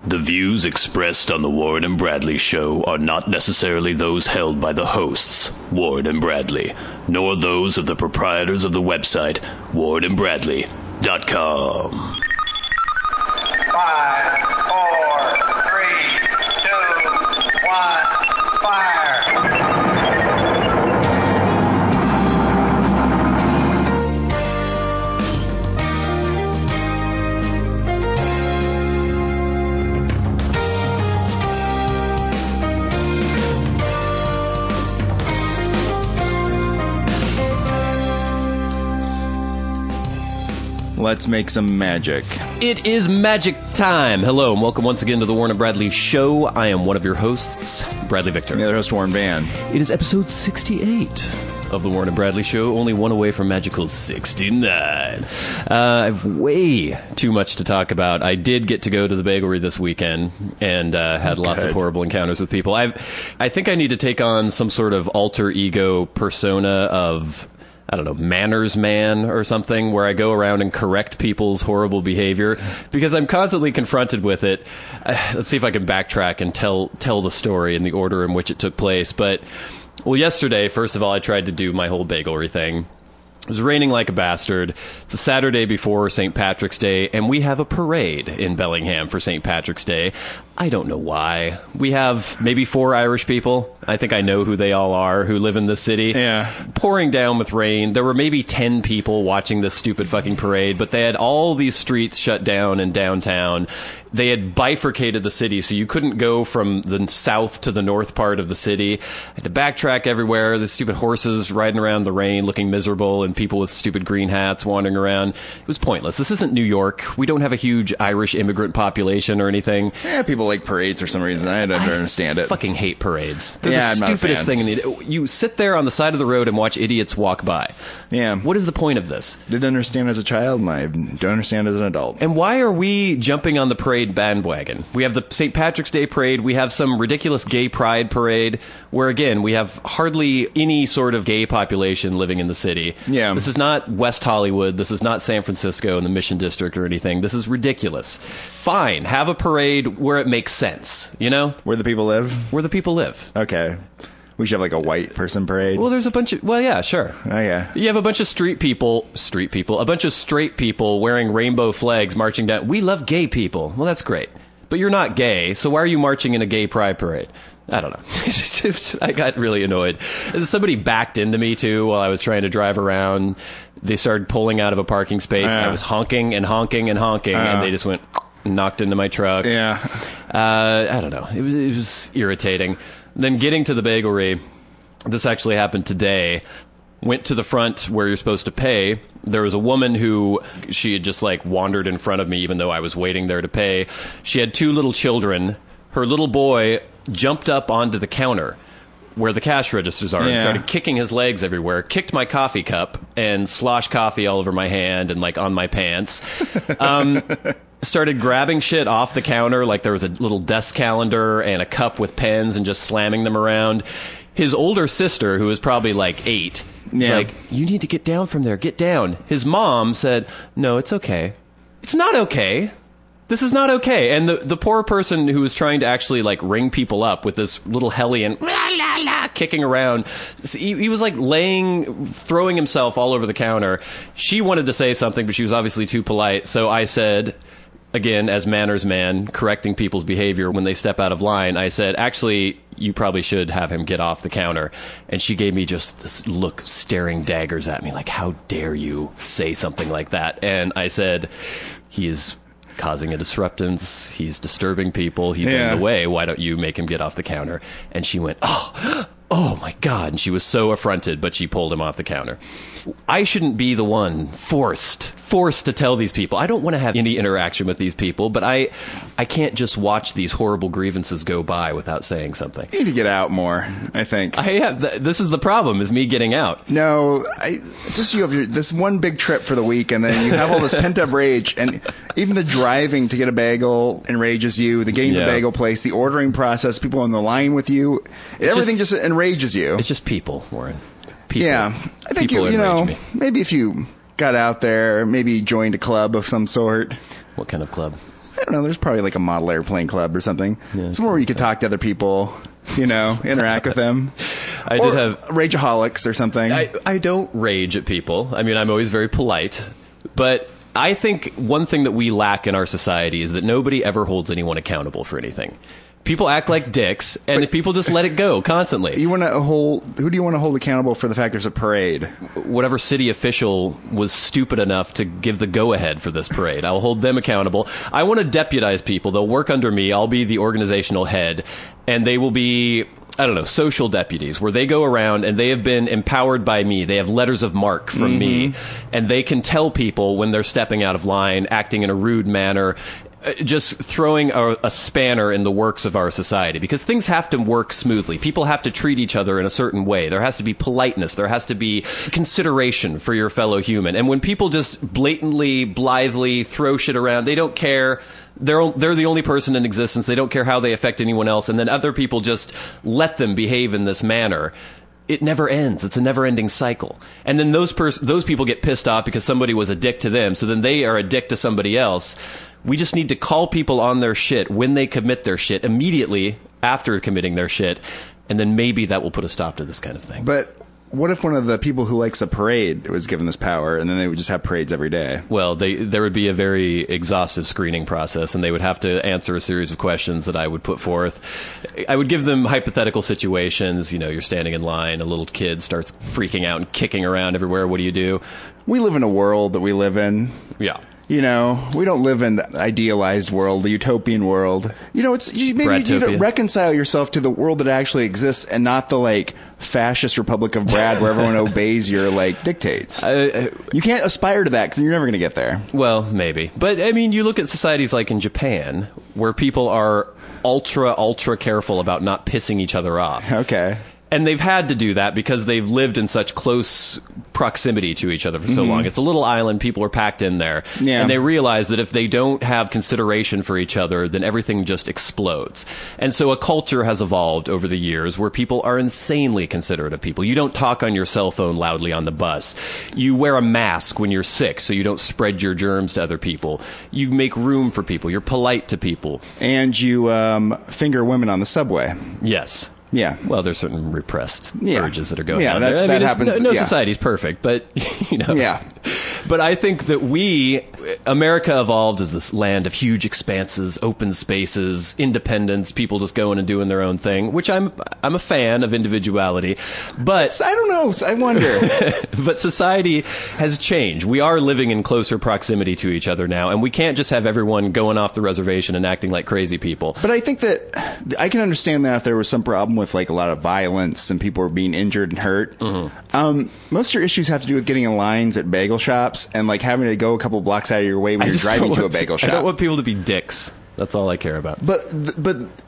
The views expressed on the Warren and Bradley Show are not necessarily those held by the hosts, Warren and Bradley, nor those of the proprietors of the website, warrenandbradley.com. 5, 4, 3, 2, 1, fire! Let's make some magic. It is magic time. Hello, and welcome once again to the Warren and Bradley Show. I am one of your hosts, Bradley Victor. The other host, Warren Van. It is episode 68 of the Warren and Bradley Show, only one away from magical 69. I have way too much to talk about. I did get to go to the bagelry this weekend and had lots of horrible encounters with people. I think I need to take on some sort of alter ego persona of, I don't know, manners man or something, where I go around and correct people's horrible behavior because I'm constantly confronted with it. Let's see if I can backtrack and tell the story in the order in which it took place. But, well, yesterday, first of all, I tried to do my whole bagelry thing. It was raining like a bastard. It's a Saturday before St. Patrick's Day, and we have a parade in Bellingham for St. Patrick's Day. I don't know why. We have maybe 4 Irish people. I think I know who they all are, who live in this city. Yeah. Pouring down with rain. There were maybe 10 people watching this stupid fucking parade, but they had all these streets shut down in downtown. They had bifurcated the city, so you couldn't go from the south to the north part of the city. I had to backtrack everywhere. The stupid horses riding around the rain looking miserable, and people with stupid green hats wandering around. It was pointless. This isn't New York. We don't have a huge Irish immigrant population or anything. Yeah, people like parades for some reason. I don't understand it. I fucking hate parades. They're Yeah, the I'm not a stupidest fan. thing in the... You sit there on the side of the road and watch idiots walk by. Yeah. What is the point of this? Didn't understand as a child, and I don't understand as an adult. And why are we jumping on the parade bandwagon? We have the St. Patrick's Day parade. We have some ridiculous gay pride parade where, again, we have hardly any sort of gay population living in the city. Yeah. This is not West Hollywood. This is not San Francisco in the Mission District or anything. This is ridiculous. Fine. Have a parade where it makes sense, you know? Where the people live? Where the people live. Okay. We should have like a white person parade. Well, there's a bunch of... Well, yeah, sure. Oh, yeah. You have a bunch of a bunch of straight people wearing rainbow flags marching down. We love gay people. Well, that's great. But you're not gay, so why are you marching in a gay pride parade? I don't know. I got really annoyed. Somebody backed into me, too, while I was trying to drive around. They started pulling out of a parking space. I was honking and honking and honking, and they just went... knocked into my truck. Yeah. I don't know. It was irritating. Then getting to the bagelry, this actually happened today. Went to the front where you're supposed to pay. There was a woman who, she had just like wandered in front of me even though I was waiting there to pay. She had 2 little children. Her little boy jumped up onto the counter where the cash registers are and started kicking his legs everywhere, kicked my coffee cup and sloshed coffee all over my hand and like on my pants. Started grabbing shit off the counter, like there was a little desk calendar and a cup with pens and just slamming them around. His older sister, who was probably like 8, was like, "You need to get down from there, get down." His mom said, "No, it's okay." It's not okay. This is not okay. And the poor person who was trying to actually like ring people up with this little hellion kicking around, he was like throwing himself all over the counter. She wanted to say something, but she was obviously too polite. So I said, again, as manners man, correcting people's behavior when they step out of line, I said, actually, you probably should have him get off the counter. And she gave me just this look, staring daggers at me, like, how dare you say something like that? And I said, he is causing a disruptance. He's disturbing people. He's in the way. Why don't you make him get off the counter? And she went, oh my God. And she was so affronted, but she pulled him off the counter. I shouldn't be the one forced to tell these people. I don't want to have any interaction with these people, but I can't just watch these horrible grievances go by without saying something. You need to get out more, I think. This is the problem, is me getting out. No, it's just you have this one big trip for the week, and then you have all this pent-up rage, and even the driving to get a bagel enrages you, the getting to the bagel place, the ordering process, people on the line with you, everything just enrages you. It's just people, Warren. People. Yeah, I think you know, maybe if you got out there, maybe joined a club of some sort. What kind of club? I don't know. There's probably like a model airplane club or something. Somewhere where you could talk to other people, interact with them. I did have rageaholics or something. I don't rage at people. I mean, I'm always very polite. But I think one thing that we lack in our society is that nobody ever holds anyone accountable for anything. People act like dicks, and people just let it go constantly. Who do you want to hold accountable for the fact there's a parade? Whatever city official was stupid enough to give the go-ahead for this parade. I'll hold them accountable. I want to deputize people. They'll work under me. I'll be the organizational head, and they will be, I don't know, social deputies, where they go around and they have been empowered by me. They have letters of marque from me, and they can tell people when they're stepping out of line, acting in a rude manner, just throwing a spanner in the works of our society, because things have to work smoothly. People have to treat each other in a certain way. There has to be politeness. There has to be consideration for your fellow human. And when people just blatantly, blithely throw shit around, they don't care. They're the only person in existence. They don't care how they affect anyone else. And then other people just let them behave in this manner. It never ends. It's a never-ending cycle. And then those people get pissed off because somebody was a dick to them. So then they are a dick to somebody else. We just need to call people on their shit when they commit their shit, immediately after committing their shit, and then maybe that will put a stop to this kind of thing. But what if one of the people who likes a parade was given this power, and then they would just have parades every day? Well, there would be a very exhaustive screening process, and they would have to answer a series of questions that I would put forth. I would give them hypothetical situations. You're standing in line, a little kid starts freaking out and kicking around everywhere. What do you do? We live in a world that we live in. Yeah. We don't live in the idealized world, the utopian world. Maybe you need to reconcile yourself to the world that actually exists, and not the fascist Republic of Brad where everyone obeys your dictates. You can't aspire to that because you're never going to get there. Well, maybe, but I mean, you look at societies like in Japan, where people are ultra careful about not pissing each other off. Okay. And they've had to do that because they've lived in such close proximity to each other for so long. It's a little island. People are packed in there. Yeah. And they realize that if they don't have consideration for each other, then everything just explodes. And so a culture has evolved over the years where people are insanely considerate of people. You don't talk on your cell phone loudly on the bus. You wear a mask when you're sick so you don't spread your germs to other people. You make room for people. You're polite to people. And you finger women on the subway. Yes. Yeah. Well, there's certain repressed urges that are going on. Yeah, that happens. No society's perfect, but, Yeah. But I think that America evolved as this land of huge expanses, open spaces, independence, people just going and doing their own thing, which I'm a fan of individuality. But I don't know. I wonder. But society has changed. We are living in closer proximity to each other now, and we can't just have everyone going off the reservation and acting like crazy people. But I think that I can understand that if there was some problem with a lot of violence and people were being injured and hurt. Most of your issues have to do with getting in lines at bagel shops and having to go a couple blocks out of your way when you're driving to a bagel shop. I don't want people to be dicks. That's all I care about. But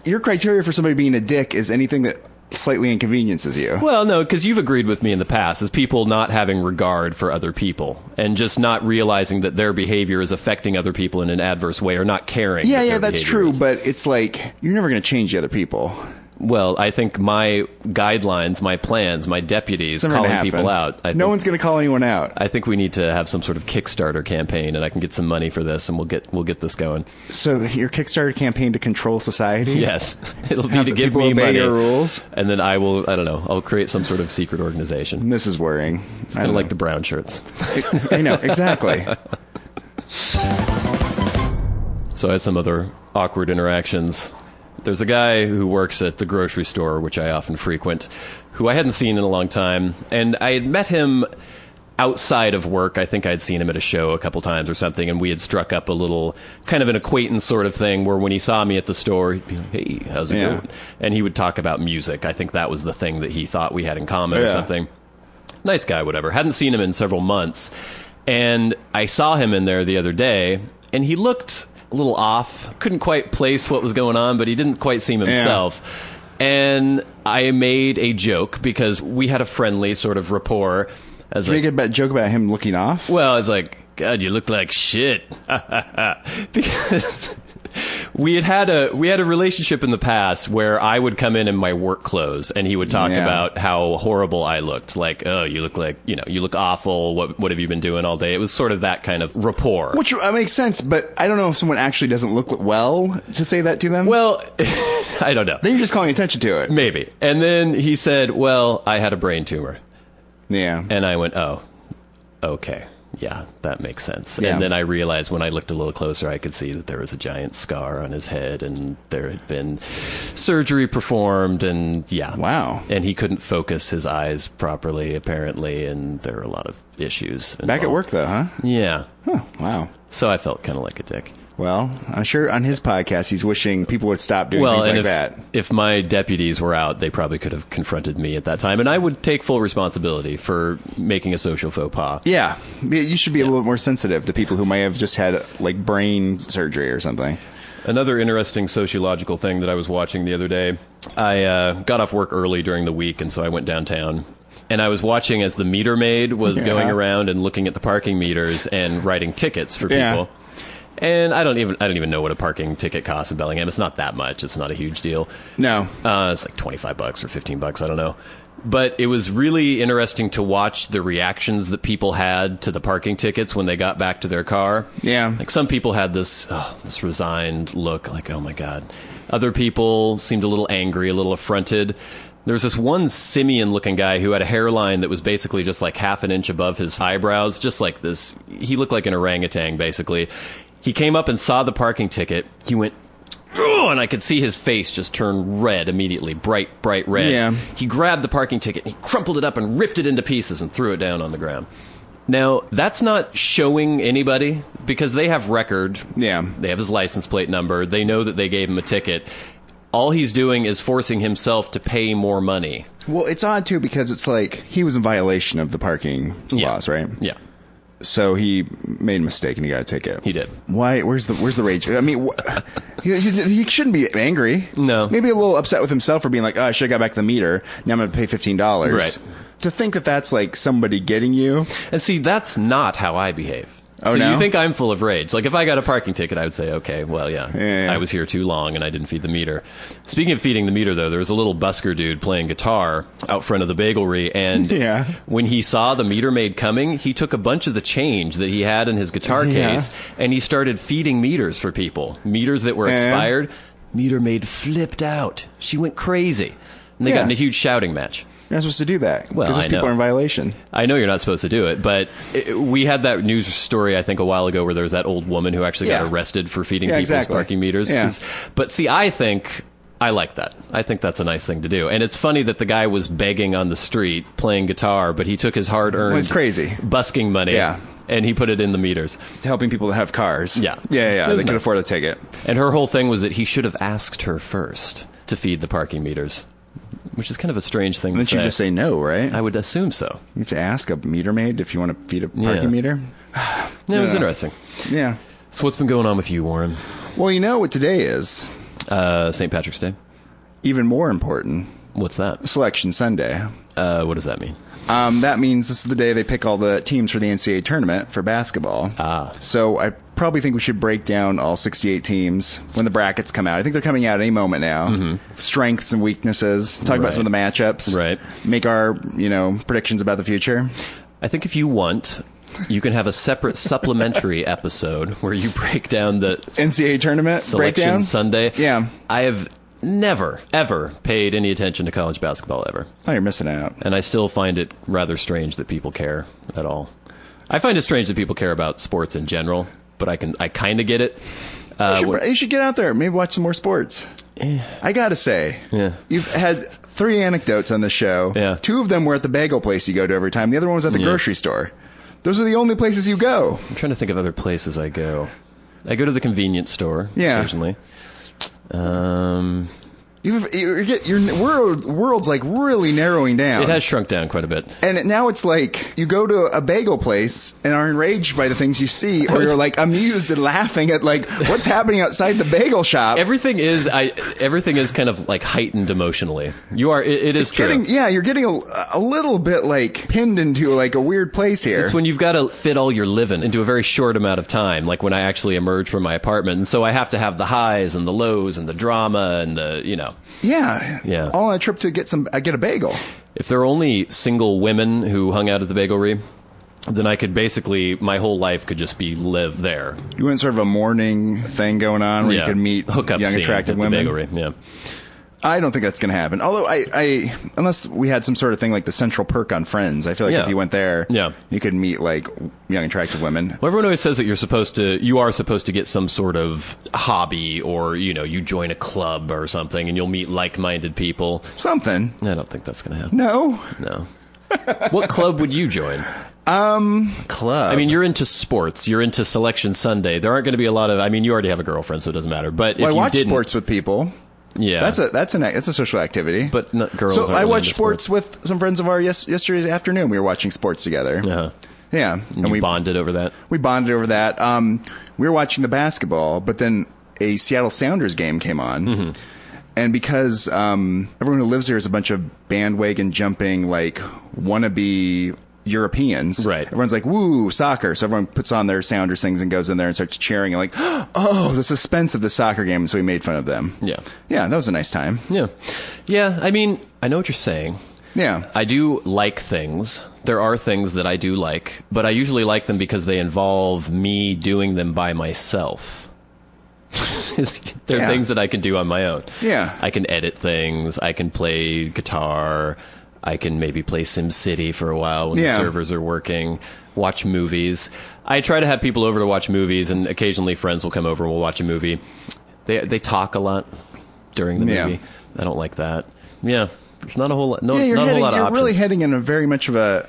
your criteria for somebody being a dick is anything that slightly inconveniences you. Well, no, because you've agreed with me in the past as people not having regard for other people and just not realizing that their behavior is affecting other people in an adverse way or not caring. Yeah, that's true. But it's you're never going to change the other people. Well, I think my guidelines, my plans, my deputies calling people out. No one's going to call anyone out. I think we need to have some sort of Kickstarter campaign, and I can get some money for this, and we'll get this going. So your Kickstarter campaign to control society? Yes, it'll need to give me money, your rules, and then I don't know. I'll create some sort of secret organization. This is worrying. It's kind of like the brown shirts. I know exactly. So I had some other awkward interactions. There's a guy who works at the grocery store, which I often frequent, who I hadn't seen in a long time. And I had met him outside of work. I think I'd seen him at a show a couple times or something, and we had struck up a little kind of an acquaintance sort of thing where when he saw me at the store, he'd be like, hey, how's it going? And he would talk about music. I think that was the thing that he thought we had in common or something. Nice guy, whatever. Hadn't seen him in several months. And I saw him in there the other day, and he looked a little off. Couldn't quite place what was going on, but he didn't quite seem himself. And I made a joke because we had a friendly sort of rapport. Did you make a joke about him looking off? Well, I was like, God, you look like shit. Because we had a relationship in the past where I would come in my work clothes and he would talk about how horrible I looked. Like, oh, you look awful. What have you been doing all day? It was sort of that kind of rapport. Which makes sense, but I don't know if someone actually doesn't look well to say that to them. Well, I don't know. Then you're just calling attention to it. Maybe. And then he said, well, I had a brain tumor. Yeah. And I went, oh, okay. Yeah, that makes sense. Yeah. And then I realized when I looked a little closer, I could see that there was a giant scar on his head and there had been surgery performed and yeah. Wow. And he couldn't focus his eyes properly, apparently, and there were a lot of issues involved. Back at work, though, huh? Yeah. Huh, wow. So I felt kind of like a dick. Well, I'm sure on his podcast he's wishing people would stop doing things like that. If my deputies were out, they probably could have confronted me at that time, and I would take full responsibility for making a social faux pas. Yeah, you should be a little more sensitive to people who may have just had like brain surgery or something. Another interesting sociological thing that I was watching the other day, I got off work early during the week, and so I went downtown. And I was watching as the meter maid was going around and looking at the parking meters and writing tickets for people. And I don't even know what a parking ticket costs in Bellingham. It's not that much. It's not a huge deal. No. It's like $25 or $15. I don't know. But it was really interesting to watch the reactions that people had to the parking tickets when they got back to their car. Yeah. Like some people had this resigned look, like, oh my God. Other people seemed a little angry, a little affronted. There was this one simian-looking guy who had a hairline that was basically just like half an inch above his eyebrows, just like this. He looked like an orangutan, basically. He came up and saw the parking ticket. He went, oh, and I could see his face just turn red immediately, bright red. Yeah. He grabbed the parking ticket, and he crumpled it up and ripped it into pieces and threw it down on the ground. Now, that's not showing anybody because they have record. Yeah. They have his license plate number. They know that they gave him a ticket. All he's doing is forcing himself to pay more money. Well, it's odd, too, because it's like he was in violation of the parking laws, right? Yeah. So he made a mistake and he got a ticket. He did. Why? Where's the rage? I mean, he shouldn't be angry. No. Maybe a little upset with himself for being like, oh, I should have got back the meter. Now I'm going to pay $15. Right. To think that that's like somebody getting you. And see, that's not how I behave. Oh, so no? you think I'm full of rage. Like, if I got a parking ticket, I would say, okay, well, yeah, I was here too long and I didn't feed the meter. Speaking of feeding the meter, though, there was a little busker dude playing guitar out front of the bagelry, and when he saw the meter maid coming, he took a bunch of the change that he had in his guitar case, and he started feeding meters for people. Meters that were expired. Meter maid flipped out. She went crazy. And they got in a huge shouting match. You're not supposed to do that. Well, because I those people know. are in violation. I know you're not supposed to do it, but we had that news story, I think, a while ago where there was that old woman who actually got arrested for feeding people's parking meters. Yeah. But see, I like that. I think that's a nice thing to do. And it's funny that the guy was begging on the street, playing guitar, but he took his hard-earned it's crazy. Busking money and he put it in the meters. Helping people that have cars. Yeah. They can afford a ticket. And her whole thing was that he should have asked her first to feed the parking meters, which is kind of a strange thing to say. Didn't you just say no, right? I would assume so. You have to ask a meter maid if you want to feed a parking meter? Yeah, it was interesting. Yeah. So what's been going on with you, Warren? Well, you know what today is? St. Patrick's Day. Even more important. What's that? Selection Sunday. What does that mean? That means this is the day they pick all the teams for the NCAA tournament for basketball. So I probably think we should break down all 68 teams when the brackets come out. I think they're coming out any moment now. Strengths and weaknesses. Talk about some of the matchups. Right. Make our, predictions about the future. I think if you want, you can have a separate supplementary episode where you break down the NCAA tournament Selection breakdown Sunday. Yeah. I have never, ever paid any attention to college basketball ever. Oh, you're missing out. And I still find it rather strange that people care at all. I find it strange that people care about sports in general, but I kind of get it. You should get out there. Maybe watch some more sports. I gotta say, you've had 3 anecdotes on the show. Yeah. 2 of them were at the bagel place you go to every time. The other one was at the grocery store. Those are the only places you go. I'm trying to think of other places I go. I go to the convenience store occasionally. Your world's like really narrowing down. It has shrunk down quite a bit. And now it's like you go to a bagel place and are enraged by the things you see, or you're like amused and laughing at like what's happening outside the bagel shop. Everything is kind of like heightened emotionally. You are. It is true. You're getting a little bit like pinned into like a weird place here. It's when you've got to fit all your living into a very short amount of time. Like when I actually emerge from my apartment, and so I have to have the highs and the lows and the drama and the Yeah. All on a trip to get a bagel. If there were only single women who hung out at the bagelry, then I could basically, my whole life could just be live there. You want sort of a morning thing going on where you could meet hookup young, attractive women? The bagelry, yeah. I don't think that's going to happen. Although I unless we had some sort of thing like the Central Perk on Friends, I feel like if you went there, you could meet like young, attractive women. Well, everyone always says that you are supposed to get some sort of hobby, or you join a club or something, and you'll meet like-minded people. Something. I don't think that's going to happen. No. What club would you join? Club. I mean, you're into sports. You're into Selection Sunday. There aren't going to be a lot of. I mean, you already have a girlfriend, so it doesn't matter. But if I watch you sports with people. Yeah, that's a social activity. But girls. So I watched sports with some friends of ours yesterday afternoon. We were watching sports together. Uh-huh. Yeah, and we bonded over that. We bonded over that. We were watching the basketball, but then a Seattle Sounders game came on. Mm-hmm. And because everyone who lives here is a bunch of bandwagon jumping, like wannabe Europeans. Right. Everyone's like, woo, soccer. So everyone puts on their Sounders things and goes in there and starts cheering and like, oh, the suspense of the soccer game. So we made fun of them. Yeah. Yeah, that was a nice time. Yeah. Yeah, I mean, I know what you're saying. Yeah. I do like things. There are things that I do like, but I usually like them because they involve me doing them by myself. There are things that I can do on my own. Yeah. I can edit things. I can play guitar. I can maybe play SimCity for a while when the servers are working, watch movies. I try to have people over to watch movies, and occasionally friends will come over and we'll watch a movie. They talk a lot during the movie. I don't like that. Yeah, there's not a whole lot. Not a whole lot of options. You're really heading in a very much of a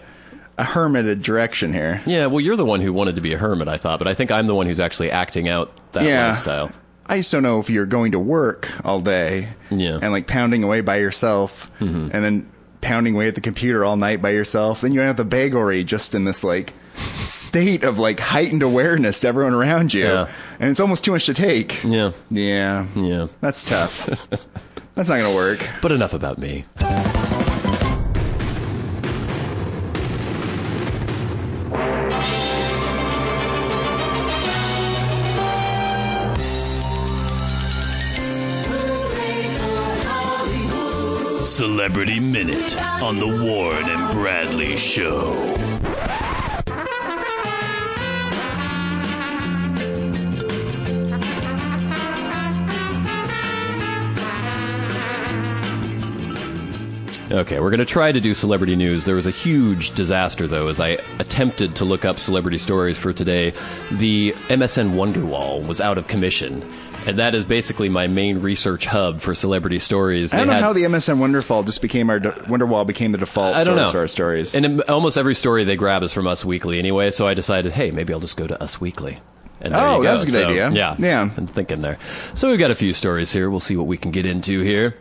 hermited direction here. Yeah, well, you're the one who wanted to be a hermit, I thought, but I think I'm the one who's actually acting out that lifestyle. I just don't know if you're going to work all day and like pounding away by yourself, and then pounding away at the computer all night by yourself. Then you end up the bagelry just in this like state of like heightened awareness to everyone around you. Yeah. And it's almost too much to take. Yeah. Yeah. That's tough. That's not going to work. But enough about me. Celebrity Minute on the Warren and Bradley Show. Okay, we're going to try to do celebrity news. There was a huge disaster, though, as I attempted to look up celebrity stories for today. The MSN Wonderwall was out of commission, and that is basically my main research hub for celebrity stories. I don't know how the MSN Wonderwall just became Wonderwall became the default source for our stories. And almost every story they grab is from Us Weekly anyway, so I decided, hey, maybe I'll just go to Us Weekly. And that was a good idea. Yeah. I'm thinking there. So we've got a few stories here. We'll see what we can get into here.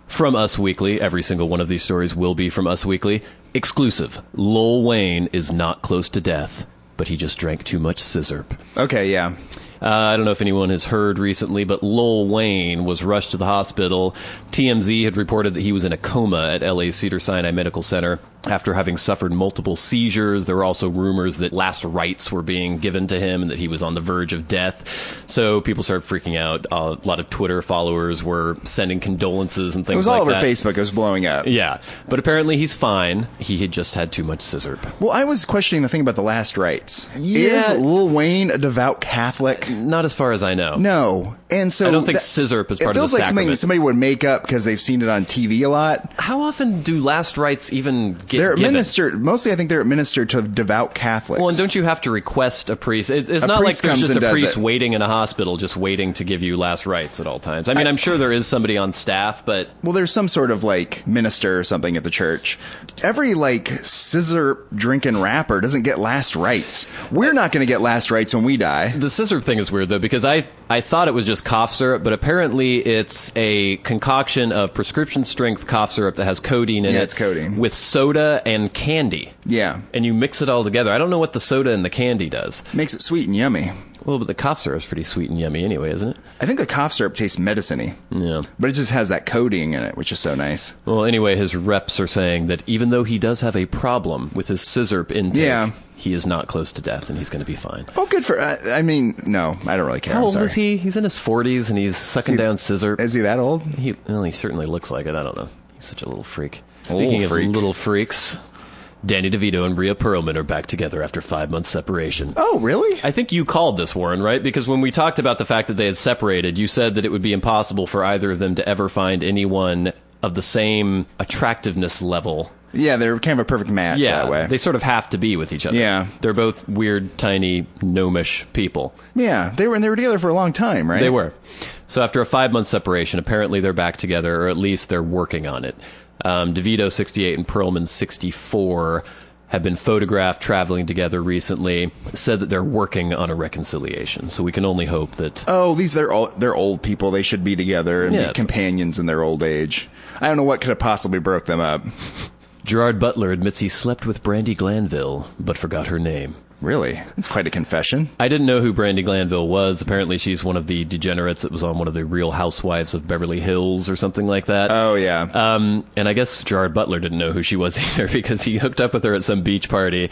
From Us Weekly, every single one of these stories will be from Us Weekly. Exclusive. Lil Wayne is not close to death, but he just drank too much scissorp. Okay, yeah. I don't know if anyone has heard recently, but Lil Wayne was rushed to the hospital. TMZ had reported that he was in a coma at LA's Cedars-Sinai Medical Center after having suffered multiple seizures. There were also rumors that last rites were being given to him and that he was on the verge of death. So people started freaking out. A lot of Twitter followers were sending condolences and things like that. It was all over Facebook. It was blowing up. Yeah. But apparently he's fine. He had just had too much scissorp. Well, I was questioning the thing about the last rites. Yeah. Is Lil Wayne a devout Catholic? Not as far as I know. No. And so I don't think scissorp is part of the sacrament. It feels like something somebody would make up because they've seen it on TV a lot. How often do last rites even get They're given? administered. Mostly, I think they're administered to devout Catholics. Well, and don't you have to request a priest? It's not like there's just a priest waiting in a hospital just waiting to give you last rites at all times. I mean, I'm sure there is somebody on staff, but... Well, there's some sort of, like, minister or something at the church. Every, like, scissor-drinking rapper doesn't get last rites. We're not going to get last rites when we die. The scissor thing is weird, though, because I thought it was just cough syrup, but apparently it's a concoction of prescription-strength cough syrup that has codeine in it. It's codeine. With soda and candy. Yeah. And you mix it all together. I don't know what the soda and the candy does. Makes it sweet and yummy. Well, but the cough syrup's pretty sweet and yummy anyway, isn't it? I think the cough syrup tastes medicine-y. Yeah. But it just has that coating in it, which is so nice. Well, anyway, his reps are saying that even though he does have a problem with his scissor intake, he is not close to death, and he's going to be fine. Oh, good for... I mean, no, I don't really care. How old is he? He's in his 40s, and he's sucking down scissor. Is he that old? He certainly looks like it. I don't know. He's such a little freak. Speaking of little freaks... Danny DeVito and Rhea Perlman are back together after 5 months separation. Oh, really? I think you called this, Warren, right? Because when we talked about the fact that they had separated, you said that it would be impossible for either of them to ever find anyone of the same attractiveness level. Yeah, they're kind of a perfect match that way. They sort of have to be with each other. Yeah. They're both weird, tiny, gnomish people. Yeah, they were together for a long time, right? They were. So after a 5-month separation, apparently they're back together, or at least they're working on it. DeVito, 68, and Perlman, 64, have been photographed traveling together recently, said that they're working on a reconciliation. So we can only hope that... Oh, they're old people. They should be together and be companions in their old age. I don't know what could have possibly broke them up. Gerard Butler admits he slept with Brandi Glanville, but forgot her name. Really? It's quite a confession. I didn't know who Brandi Glanville was. Apparently she's one of the degenerates that was on one of the Real Housewives of Beverly Hills or something like that. Oh, yeah. And I guess Gerard Butler didn't know who she was either because he hooked up with her at some beach party.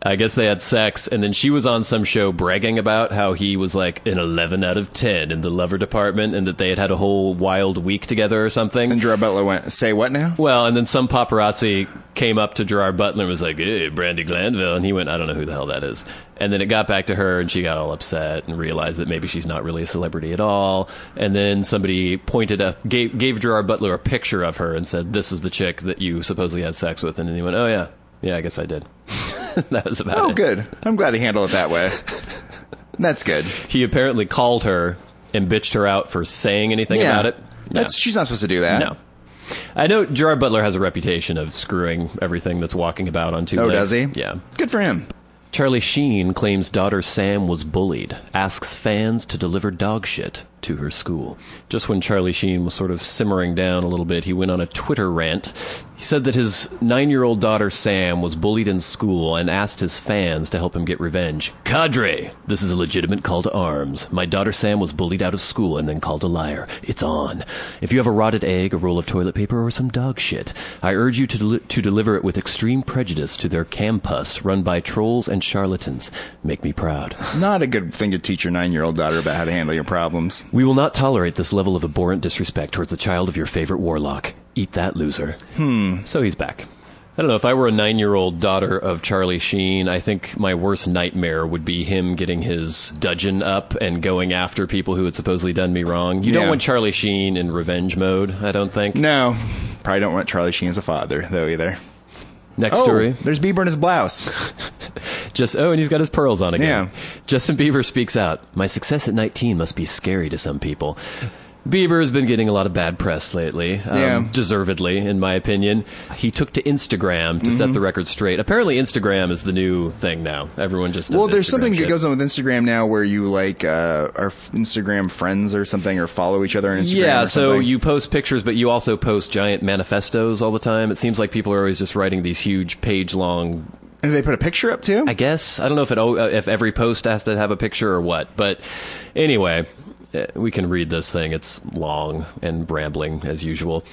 I guess they had sex, and then she was on some show bragging about how he was like an 11 out of 10 in the lover department and that they had a whole wild week together or something. And Gerard Butler went, say what now? Well, and then some paparazzi came up to Gerard Butler and was like, hey, Brandi Glanville. And he went, I don't know who the hell that is. And then it got back to her, and she got all upset and realized that maybe she's not really a celebrity at all. And then somebody gave Gerard Butler a picture of her and said, this is the chick that you supposedly had sex with. And then he went, oh, yeah. Yeah, I guess I did. That was about it. Oh, good. I'm glad he handled it that way. That's good. He apparently called her and bitched her out for saying anything about it. No. She's not supposed to do that. No. I know Gerard Butler has a reputation of screwing everything that's walking about on two legs. Oh, does he? Yeah. Good for him. Charlie Sheen claims daughter Sam was bullied, asks fans to deliver dog shit to her school. Just when Charlie Sheen was sort of simmering down a little bit, he went on a Twitter rant. He said that his 9-year-old daughter Sam was bullied in school and asked his fans to help him get revenge. Cadre, this is a legitimate call to arms. My daughter Sam was bullied out of school and then called a liar. It's on. If you have a rotted egg, a roll of toilet paper, or some dog shit, I urge you to deliver it with extreme prejudice to their campus run by trolls and charlatans. Make me proud. Not a good thing to teach your 9-year-old daughter about how to handle your problems. We will not tolerate this level of abhorrent disrespect towards the child of your favorite warlock. Eat that, loser. So he's back. I don't know, if I were a 9-year-old daughter of Charlie Sheen, I think my worst nightmare would be him getting his dudgeon up and going after people who had supposedly done me wrong. You don't want Charlie Sheen in revenge mode, I don't think. No. Probably don't want Charlie Sheen as a father, though, either. Next story. There's Bieber in his blouse. And he's got his pearls on again. Yeah. Justin Bieber speaks out. My success at 19 must be scary to some people. Bieber has been getting a lot of bad press lately, deservedly, in my opinion. He took to Instagram to set the record straight. Apparently, Instagram is the new thing now. Everyone just does there's Instagram something shit. that goes on with Instagram now where you like are Instagram friends or something, or follow each other on Instagram. Yeah, or something. so you post pictures, but you also post giant manifestos all the time. It seems like people are always just writing these huge page-long. And do they put a picture up too? I guess. I don't know if every post has to have a picture or what. But anyway, we can read this thing. It's long and rambling as usual.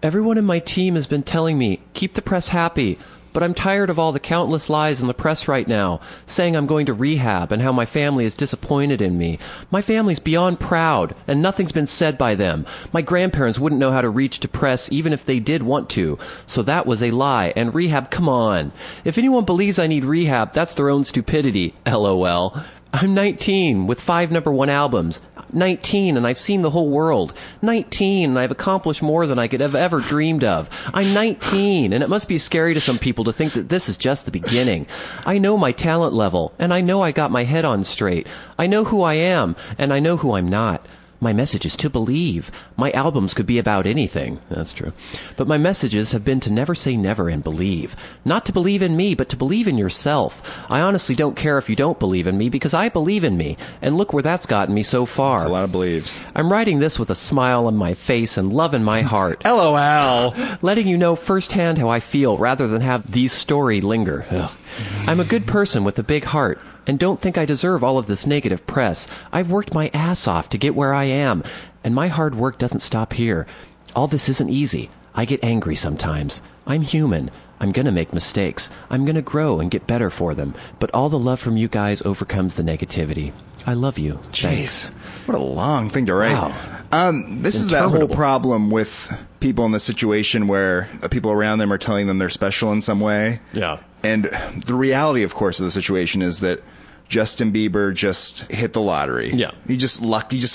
Everyone in my team has been telling me, keep the press happy. But I'm tired of all the countless lies in the press right now, saying I'm going to rehab and how my family is disappointed in me. My family's beyond proud, and nothing's been said by them. My grandparents wouldn't know how to reach to press even if they did want to. So that was a lie, and rehab, come on. If anyone believes I need rehab, that's their own stupidity, LOL. I'm 19 with 5 #1 albums. 19 and I've seen the whole world. 19 and I've accomplished more than I could have ever dreamed of. I'm 19 and it must be scary to some people to think that this is just the beginning. I know my talent level and I know I got my head on straight. I know who I am and I know who I'm not. My message is to believe. My albums could be about anything. That's true. But my messages have been to never say never and believe. Not to believe in me, but to believe in yourself. I honestly don't care if you don't believe in me, because I believe in me. And look where that's gotten me so far. That's a lot of believes. I'm writing this with a smile on my face and love in my heart. LOL. Letting you know firsthand how I feel rather than have these stories linger. Ugh. I'm a good person with a big heart. And don't think I deserve all of this negative press. I've worked my ass off to get where I am. And my hard work doesn't stop here. All this isn't easy. I get angry sometimes. I'm human. I'm going to make mistakes. I'm going to grow and get better for them. But all the love from you guys overcomes the negativity. I love you. Thanks. What a long thing to write. Wow. This is that whole problem with people in this situation where the people around them are telling them they're special in some way. Yeah. And the reality, of course, of the situation is that Justin Bieber just hit the lottery. Yeah. He just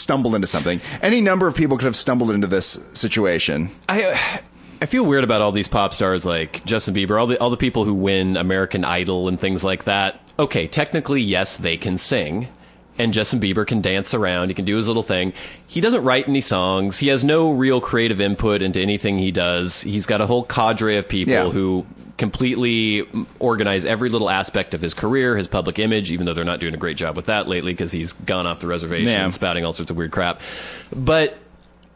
stumbled into something. Any number of people could have stumbled into this situation. I feel weird about all these pop stars like Justin Bieber, all the people who win American Idol and things like that. Okay, technically, yes, they can sing. And Justin Bieber can dance around. He can do his little thing. He doesn't write any songs. He has no real creative input into anything he does. He's got a whole cadre of people who completely organize every little aspect of his career, his public image, even though they're not doing a great job with that lately because he's gone off the reservation and spouting all sorts of weird crap. But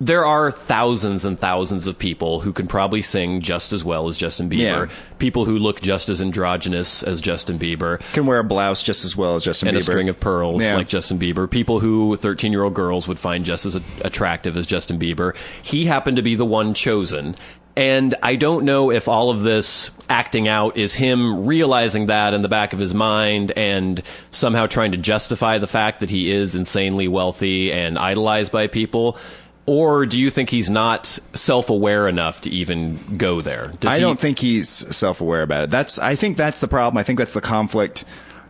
there are thousands and thousands of people who can probably sing just as well as Justin Bieber. People who look just as androgynous as Justin Bieber. Can wear a blouse just as well as Justin Bieber. And a string of pearls like Justin Bieber. People who 13-year-old girls would find just as attractive as Justin Bieber. He happened to be the one chosen. And I don't know if all of this acting out is him realizing that in the back of his mind and somehow trying to justify the fact that he is insanely wealthy and idolized by people. Or do you think he's not self-aware enough to even go there? I don't think he's self-aware about it. I think that's the problem. I think that's the conflict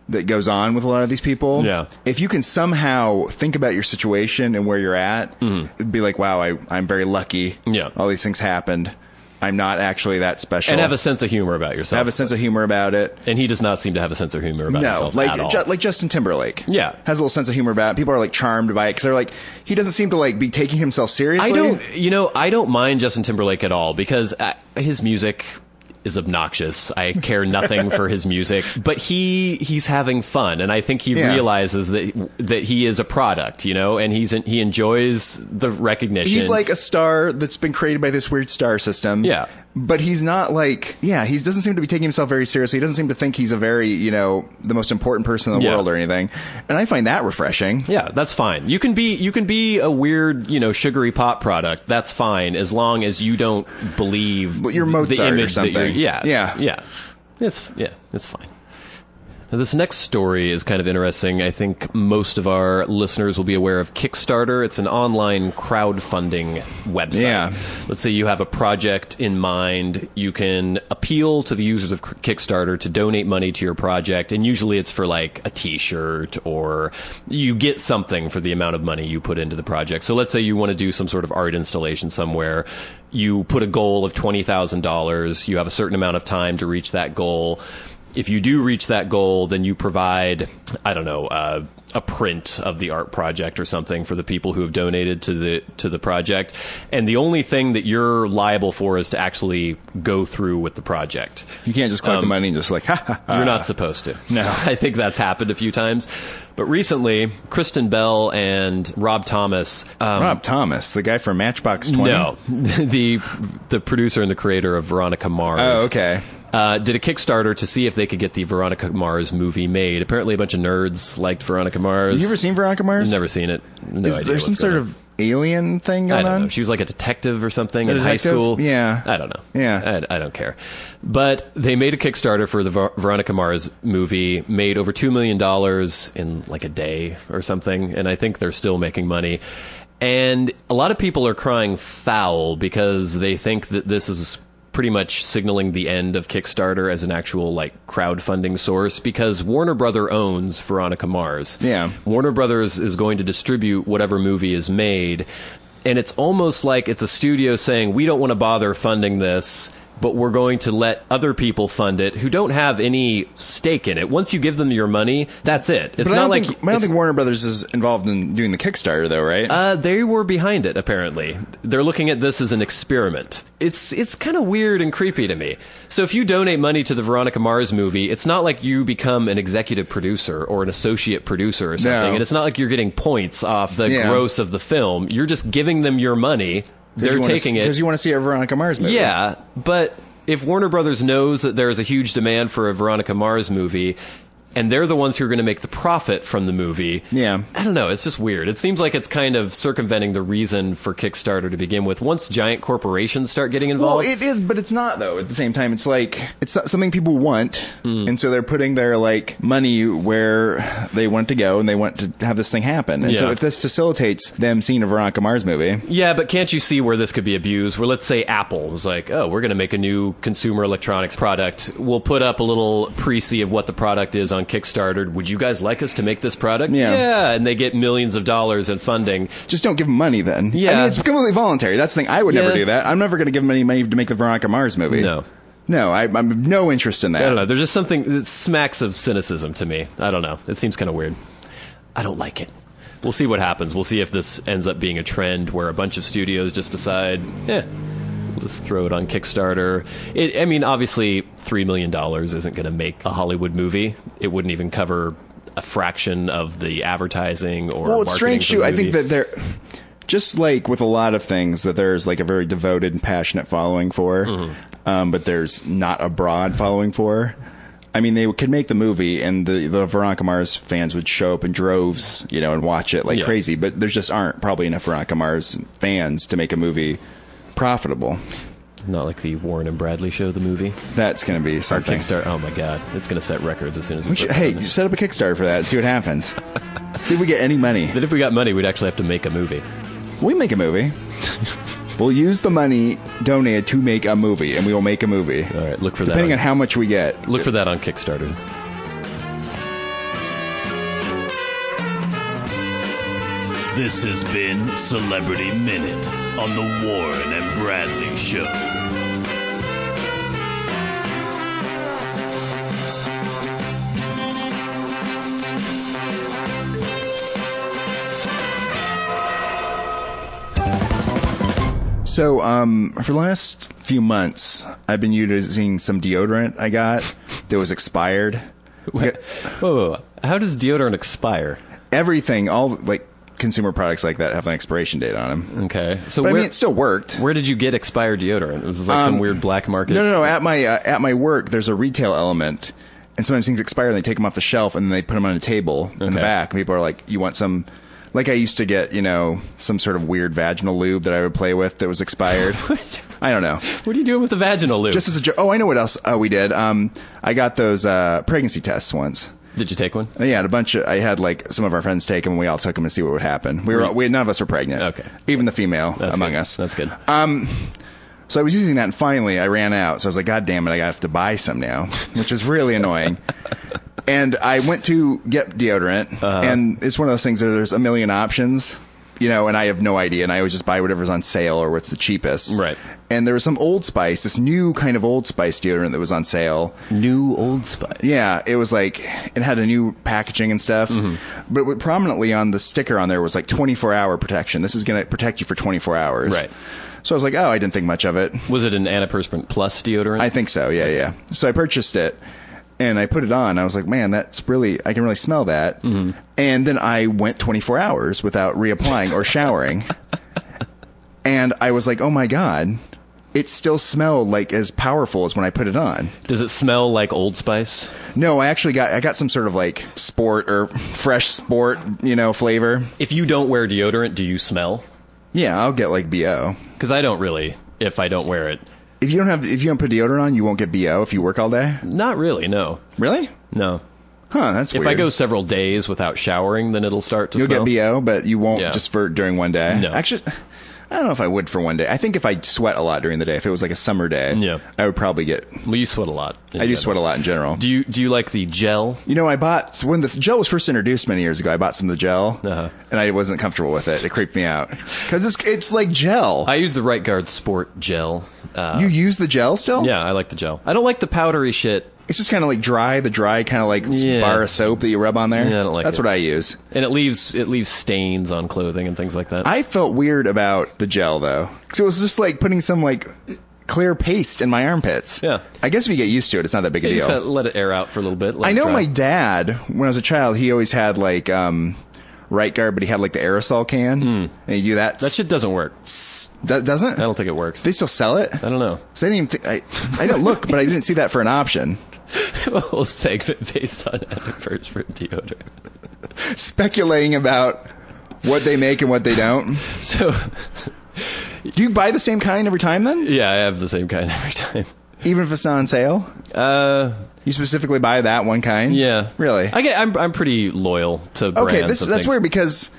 that goes on with a lot of these people. Yeah. If you can somehow think about your situation and where you're at, it'd be like, wow, I'm very lucky. Yeah. All these things happened. I'm not actually that special. And have a sense of humor about yourself. Have a sense of humor about it. And he does not seem to have a sense of humor about himself at all. Like Justin Timberlake. Yeah. Has a little sense of humor about it. People are like charmed by it because they're like, he doesn't seem to like be taking himself seriously. I don't mind Justin Timberlake at all because his music is obnoxious. I care nothing for his music, but he's having fun, and I think he realizes that he is a product, and he enjoys the recognition. He's like a star that's been created by this weird star system. Yeah. But he's not like, he doesn't seem to be taking himself very seriously. He doesn't seem to think he's a very, the most important person in the world or anything. And I find that refreshing. Yeah, that's fine. You can be a weird, sugary pop product. That's fine as long as you don't believe you're Mozart the image or something. That yeah. It's fine. Now, this next story is kind of interesting. I think most of our listeners will be aware of Kickstarter. It's an online crowdfunding website. Yeah. Let's say you have a project in mind. You can appeal to the users of Kickstarter to donate money to your project, and usually it's for like a t-shirt or you get something for the amount of money you put into the project. So let's say you want to do some sort of art installation somewhere. You put a goal of $20,000. You have a certain amount of time to reach that goal. If you do reach that goal, then you provide, a print of the art project or something for the people who have donated to the project. And the only thing that you're liable for is to actually go through with the project. You can't just collect the money and just like, ha, ha, ha. You're not supposed to. No. I think that's happened a few times. But recently, Kristen Bell and Rob Thomas... Rob Thomas, the guy from Matchbox 20? No, the producer and the creator of Veronica Mars. Oh, okay. Did a Kickstarter to see if they could get the Veronica Mars movie made. Apparently, a bunch of nerds liked Veronica Mars. Have you ever seen Veronica Mars? Never seen it. No Is idea there some sort of alien thing going on? I don't know. She was like a detective or something in high school. Yeah. I don't know. Yeah. I don't care. But they made a Kickstarter for the Veronica Mars movie, made over $2 million in like a day or something, and I think they're still making money. And a lot of people are crying foul because they think that this is pretty much signaling the end of Kickstarter as an actual like crowdfunding source, because Warner Brother owns Veronica Mars. Yeah. Warner Brothers is going to distribute whatever movie is made, and it's almost like it's a studio saying, we don't want to bother funding this but we're going to let other people fund it who don't have any stake in it. Once you give them your money, that's it. It's But not I don't think Warner Brothers is involved in doing the Kickstarter, though, right? They were behind it, apparently. They're looking at this as an experiment. It's kind of weird and creepy to me. So if you donate money to the Veronica Mars movie, it's not like you become an executive producer or an associate producer or something. No. And it's not like you're getting points off the gross of the film. You're just giving them your money. They're taking it. Because you want to see a Veronica Mars movie. Yeah, but if Warner Brothers knows that there's a huge demand for a Veronica Mars movie, and they're the ones who are going to make the profit from the movie. Yeah. I don't know. It's just weird. It seems like it's kind of circumventing the reason for Kickstarter to begin with. Once giant corporations start getting involved. Well, it is, but it's not, though. At the same time, it's like, it's something people want, and so they're putting their, like, money where they want to go, and they want to have this thing happen. And so if this facilitates them seeing a Veronica Mars movie. Yeah, but can't you see where this could be abused? Where, let's say, Apple was like, oh, we're going to make a new consumer electronics product. We'll put up a little précis of what the product is on Kickstarter. Would you guys like us to make this product? Yeah, and they get millions of dollars in funding. Just don't give them money then. Yeah. I mean, it's completely voluntary. That's the thing. I would never do that. I'm never going to give them any money to make the Veronica Mars movie. No, I'm no interest in that. I don't know. There's just something that smacks of cynicism to me. I don't know. It seems kind of weird. I don't like it. We'll see what happens. We'll see if this ends up being a trend where a bunch of studios just decide, let's throw it on Kickstarter. I mean, obviously, $3 million isn't going to make a Hollywood movie. It wouldn't even cover a fraction of the advertising or well, it's marketing strange, for too. the I movie. think that there, just like with a lot of things, that there's like a very devoted and passionate following for, but there's not a broad following for. I mean, they could make the movie, and the Veronica Mars fans would show up in droves, and watch it like crazy. But there just aren't probably enough Veronica Mars fans to make a movie profitable. Not like the Warren and Bradley show, the movie. That's going to be Our something. Kickstarter. Oh my God, it's going to set records as soon as we put Hey, it on. set up a Kickstarter for that and see what happens. See if we get any money. But if we got money, we'd actually have to make a movie. We make a movie. We'll use the money donated to make a movie, and we will make a movie. All right, look for Depending that. on how much we get. Look for that on Kickstarter. This has been Celebrity Minute on the Warren and Bradley Show. So, for the last few months, I've been using some deodorant I got that was expired. Whoa. How does deodorant expire? Everything, all like consumer products like that have an expiration date on them. Okay. So But I mean, it still worked. Where did you get expired deodorant? It was like some weird black market? No. At my work, there's a retail element, and sometimes things expire, and they take them off the shelf, and then they put them on a table in the back. And people are like, "You want some?" Like I used to get, some sort of weird vaginal lube that I would play with that was expired. I don't know. What are you doing with the vaginal lube? Just as a joke. Oh, I know what else we did. I got those pregnancy tests once. Did you take one? Yeah, I had like some of our friends take them, and we all took them to see what would happen. None of us were pregnant. Okay. Even the female among good. us. That's good. So I was using that, and finally I ran out. So I was like, God damn it, I have to buy some now, which is really annoying. And I went to get deodorant, and it's one of those things that there's a million options, and I have no idea, and I always just buy whatever's on sale or what's the cheapest. Right. And there was some Old Spice, this new kind of Old Spice deodorant that was on sale. New Old Spice. Yeah, it was like, it had a new packaging and stuff. But what prominently on the sticker on there was like 24-hour protection. This is going to protect you for 24 hours. Right. So I was like, oh, I didn't think much of it. Was it an antiperspirant plus deodorant? I think so, yeah. So I purchased it, and I put it on. I was like, man, I can really smell that. And then I went 24 hours without reapplying or showering. And I was like, oh my God, it still smelled like as powerful as when I put it on. Does it smell like Old Spice? No, I got some sort of like sport or fresh sport, flavor. If you don't wear deodorant, do you smell? Yeah, I'll get like BO. Because I don't really, if I don't wear it. If you don't put deodorant on, you won't get BO if you work all day? Not really, no. Really? No. Huh, that's weird. If I go several days without showering, then it'll start to You'll smell. get BO, but you won't just for during one day. No. Actually, I don't know if I would for one day. I think if I sweat a lot during the day, if it was like a summer day, I would probably get... Well, you sweat a lot. I do sweat a lot in general. Do you like the gel? You know, I bought... When the gel was first introduced many years ago, I bought some of the gel, and I wasn't comfortable with it. It creeped me out. Because it's like gel. I use the Right Guard Sport gel. You use the gel still? Yeah, I like the gel. I don't like the powdery shit. It's just kind of like the dry kind of like bar of soap that you rub on there. Yeah, I don't like That's it. what I use. And it leaves stains on clothing and things like that. I felt weird about the gel, though. So it was just like putting some like clear paste in my armpits. Yeah. I guess if you get used to it, it's not that big a You deal. just let it air out for a little bit. I know my dad, when I was a child, he always had like Right Guard, but he had like the aerosol can. And you do that. That shit doesn't work. Doesn't? I don't think it works. They still sell it? I don't know. So I didn't even I didn't look, but I didn't see that for an option. A whole segment based on antiperspirant deodorant. Speculating about what they make and what they don't. So, do you buy the same kind every time then? yeah, I have the same kind every time. Even if it's not on sale? You specifically buy that one kind? Yeah. Really? I'm pretty loyal to brands. Okay, and that's things. weird because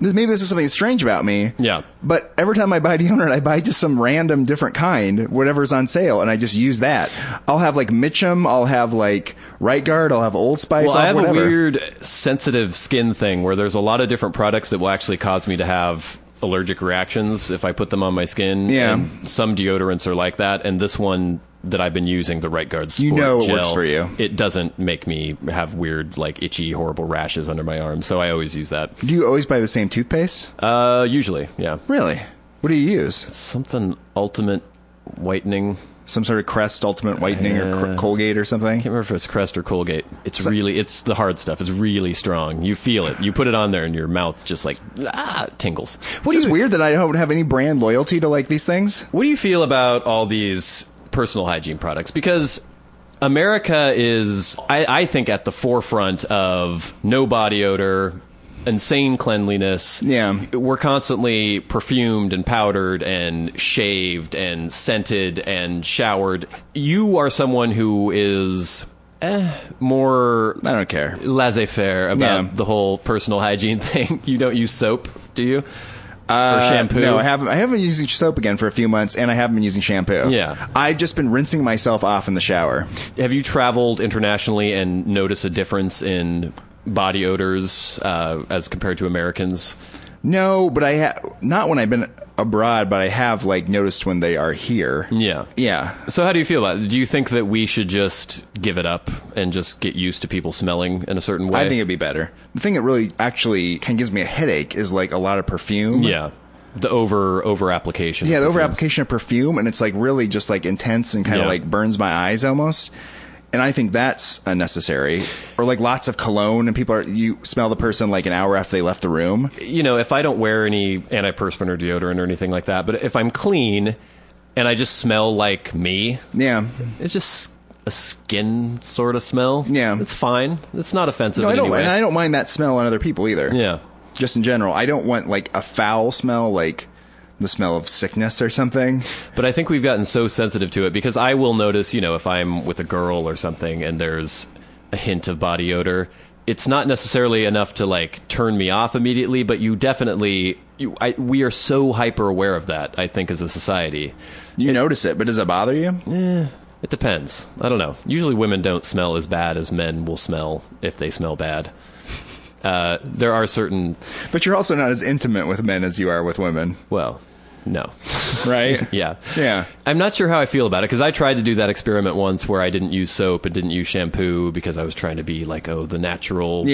maybe this is something strange about me. Yeah. But every time I buy deodorant, I buy just some random different kind, whatever's on sale, and I just use that. I'll have like Mitchum, I'll have like Right Guard, I'll have Old Spice, Well, I have whatever. a weird sensitive skin thing where there's a lot of different products that will actually cause me to have allergic reactions if I put them on my skin. Yeah. And some deodorants are like that, and this one that I've been using, the Right Guard Sport You know it gel, works for you. It doesn't make me have weird, like itchy, horrible rashes under my arms, so I always use that. Do you always buy the same toothpaste? Usually, yeah. Really? What do you use? Something Ultimate Whitening. Some sort of Crest Ultimate Whitening or Colgate or something? I can't remember if it's Crest or Colgate. It's the hard stuff. It's really strong. You feel it. You put it on there and your mouth just like, tingles. It's weird that I don't have any brand loyalty to like these things. What do you feel about all these personal hygiene products? Because America is, I think, at the forefront of no body odor, insane cleanliness. Yeah. We're constantly perfumed and powdered and shaved and scented and showered. You are someone who is more... I don't care. Laissez-faire about the whole personal hygiene thing. You don't use soap, do you? Or shampoo? No, I haven't. I haven't been using soap again for a few months, and I haven't been using shampoo. Yeah. I've just been rinsing myself off in the shower. Have you traveled internationally and noticed a difference in body odors as compared to Americans? No, but I not when I've been abroad, but I have like noticed when they are here. Yeah. Yeah. So how do you feel about it? Do you think that we should just give it up and just get used to people smelling in a certain way? I think it'd be better. The thing that really actually kind of gives me a headache is like a lot of perfume. Yeah. The over application. Yeah, the over application of perfume, and it's like really just like intense and kind of like burns my eyes almost. And I think that's unnecessary. Or like lots of cologne, and you smell the person like an hour after they left the room. You know, if I don't wear any antiperspirant or deodorant or anything like that, but if I'm clean and I just smell like me, it's just a skin sort of smell. Yeah, it's fine. It's not offensive. No, in any way. And I don't mind that smell on other people either. Yeah, just in general, I don't want like a foul smell, like the smell of sickness or something. But I think we've gotten so sensitive to it because I will notice, you know, if I'm with a girl or something and there's a hint of body odor, it's not necessarily enough to like turn me off immediately, but you definitely, we are so hyper aware of that, I think, as a society. You notice it, but does it bother you? It depends. I don't know. Usually women don't smell as bad as men will smell if they smell bad. There are certain... But you're also not as intimate with men as you are with women. Well, no. Right? Yeah. Yeah. I'm not sure how I feel about it, because I tried to do that experiment once where I didn't use soap and didn't use shampoo because I was trying to be like, the natural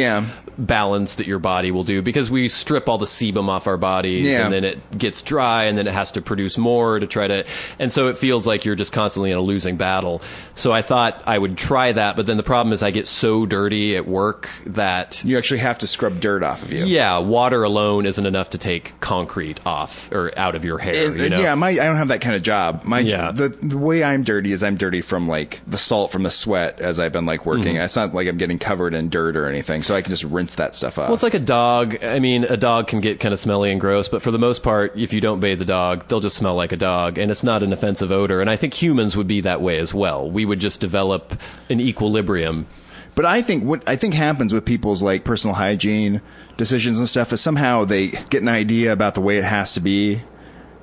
balance that your body will do, because we strip all the sebum off our bodies and then it gets dry and then it has to produce more to try to... And so it feels like you're just constantly in a losing battle. So I thought I would try that, but then the problem is I get so dirty at work that... You actually have to scrub dirt off of you. Yeah, water alone isn't enough to take concrete off or out of your hair. You know? Yeah, I don't have that kind of job. The way I'm dirty is I'm dirty from like the salt from the sweat as I've been like working. It's not like I'm getting covered in dirt or anything, so I can just rinse that stuff off. Well, it's like a dog. I mean, a dog can get kind of smelly and gross, but for the most part, if you don't bathe the dog, they'll just smell like a dog, and it's not an offensive odor. And I think humans would be that way as well. We would just develop an equilibrium. But I think what happens with people's like personal hygiene decisions and stuff is somehow they get an idea about the way it has to be,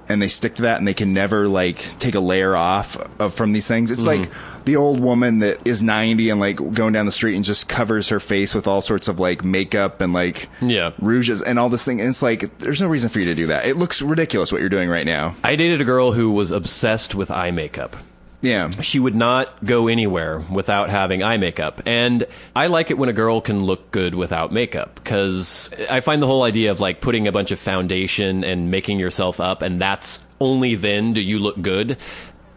and they stick to that, and they can never like take a layer off from these things. It's like the old woman that is 90 and like going down the street and just covers her face with all sorts of like makeup and like rouges and all this thing. And it's like, there's no reason for you to do that. It looks ridiculous what you're doing right now. I dated a girl who was obsessed with eye makeup. Yeah. She would not go anywhere without having eye makeup. And I like it when a girl can look good without makeup, because I find the whole idea of like putting a bunch of foundation and making yourself up, and that's only then do you look good.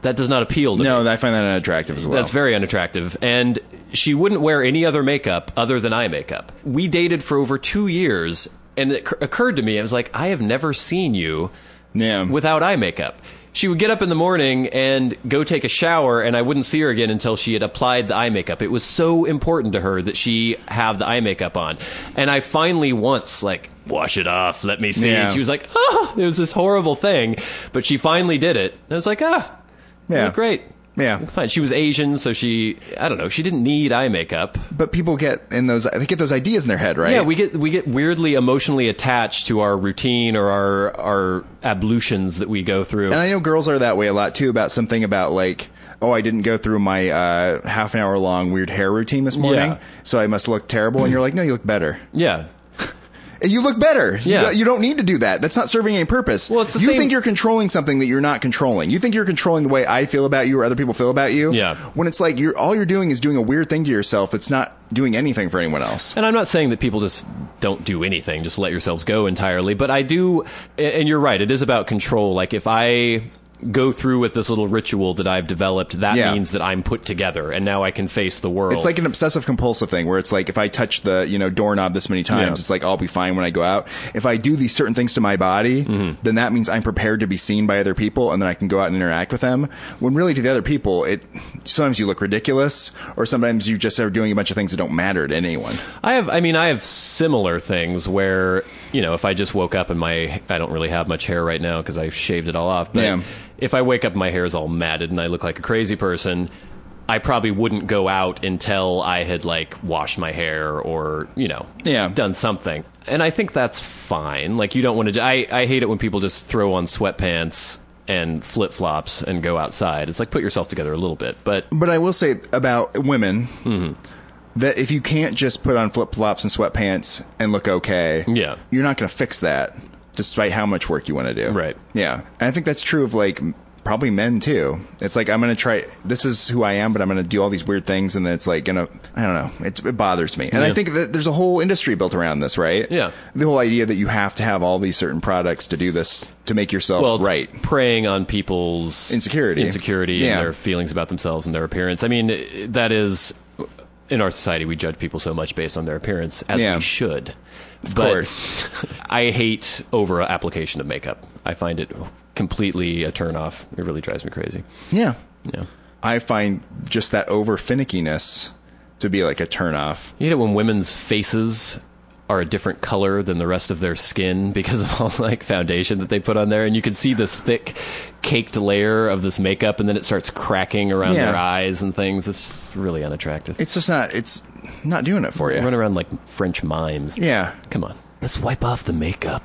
That does not appeal to me. No, I find that unattractive as well. That's very unattractive. And she wouldn't wear any other makeup other than eye makeup. We dated for over 2 years, and it occurred to me, I was like, I have never seen you without eye makeup. She would get up in the morning and go take a shower, and I wouldn't see her again until she had applied the eye makeup. It was so important to her that she have the eye makeup on. And I finally once, like, wash it off, let me see. And she was like, oh, it was this horrible thing. But she finally did it. And I was like, you look great. Yeah. Fine. She was Asian, so she didn't need eye makeup. But people get those ideas in their head, right? Yeah, we get weirdly emotionally attached to our routine or our ablutions that we go through. And I know girls are that way a lot too, about something about like, oh, I didn't go through my half an hour long weird hair routine this morning, so I must look terrible. And you're like, no, you look better. Yeah. You look better. Yeah. You don't need to do that. That's not serving any purpose. Well, it's the you same. think you're controlling something that you're not controlling. You think you're controlling the way I feel about you or other people feel about you. Yeah. When it's like all you're doing is doing a weird thing to yourself. It's not doing anything for anyone else. And I'm not saying that people just don't do anything, just let yourselves go entirely. But I do, and you're right, it is about control. Like if I go through with this little ritual that I've developed, that means that I'm put together and now I can face the world. It's like an obsessive compulsive thing where it's like if I touch the doorknob this many times, it's like I'll be fine when I go out. If I do these certain things to my body, then that means I'm prepared to be seen by other people, and then I can go out and interact with them. When really to the other people, sometimes you look ridiculous, or sometimes you just are doing a bunch of things that don't matter to anyone. I have similar things where, if I just woke up and I don't really have much hair right now because I shaved it all off, but if I wake up and my hair is all matted and I look like a crazy person, I probably wouldn't go out until I had like washed my hair or, done something. And I think that's fine. Like you don't want to, I hate it when people just throw on sweatpants and flip-flops and go outside. It's like put yourself together a little bit. But I will say about women, that if you can't just put on flip-flops and sweatpants and look okay, you're not going to fix that, despite how much work you want to do. Right. Yeah. And I think that's true of like probably men too. It's like, I'm going to try, this is who I am, but I'm going to do all these weird things. And then it's like, I don't know. It bothers me. And I think that there's a whole industry built around this, right? Yeah. The whole idea that you have to have all these certain products to do this, to make yourself right. Preying on people's insecurity and their feelings about themselves and their appearance. I mean, that is, in our society, we judge people so much based on their appearance, as we should. Of course. I hate over application of makeup. I find it completely a turnoff. It really drives me crazy. Yeah. Yeah. I find just that over finickiness to be like a turnoff. You know when women's faces are a different color than the rest of their skin because of all like foundation that they put on there, and you can see this thick caked layer of this makeup, and then it starts cracking around their eyes and things. It's just really unattractive. It's not doing it for you. Run around like French mimes. Yeah. Come on. Let's wipe off the makeup.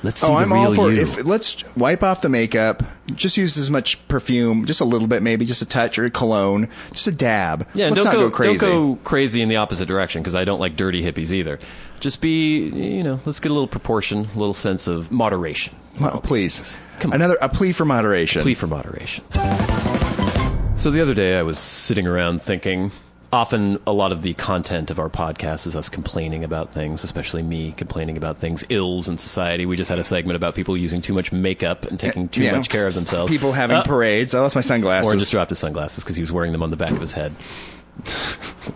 Let's see I'm the real all for you. Let's wipe off the makeup. Just use as much perfume, just a little bit, maybe just a touch, or a cologne, just a dab. Yeah, and let's not go crazy. Don't go crazy in the opposite direction, because I don't like dirty hippies either. Just be, let's get a little proportion, a little sense of moderation. Well, please. Come on. A plea for moderation. Plea for moderation. So the other day I was sitting around thinking, often a lot of the content of our podcast is us complaining about things, especially me complaining about things, ills in society. We just had a segment about people using too much makeup and taking too much care of themselves. People having parades. I lost my sunglasses. Or just dropped his sunglasses because he was wearing them on the back of his head.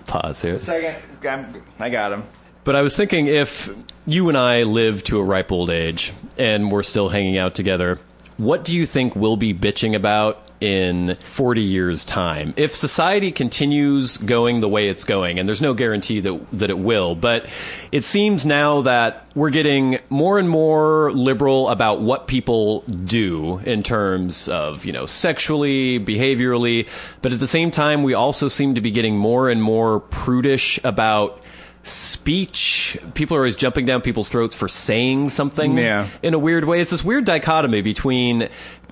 Pause here. A second. I got him. But I was thinking, if you and I live to a ripe old age and we're still hanging out together, what do you think we'll be bitching about in 40 years' time? If society continues going the way it's going, and there's no guarantee that it will, but it seems now that we're getting more and more liberal about what people do in terms of, sexually, behaviorally, but at the same time, we also seem to be getting more and more prudish about speech. People are always jumping down people's throats for saying something in a weird way. It's this weird dichotomy between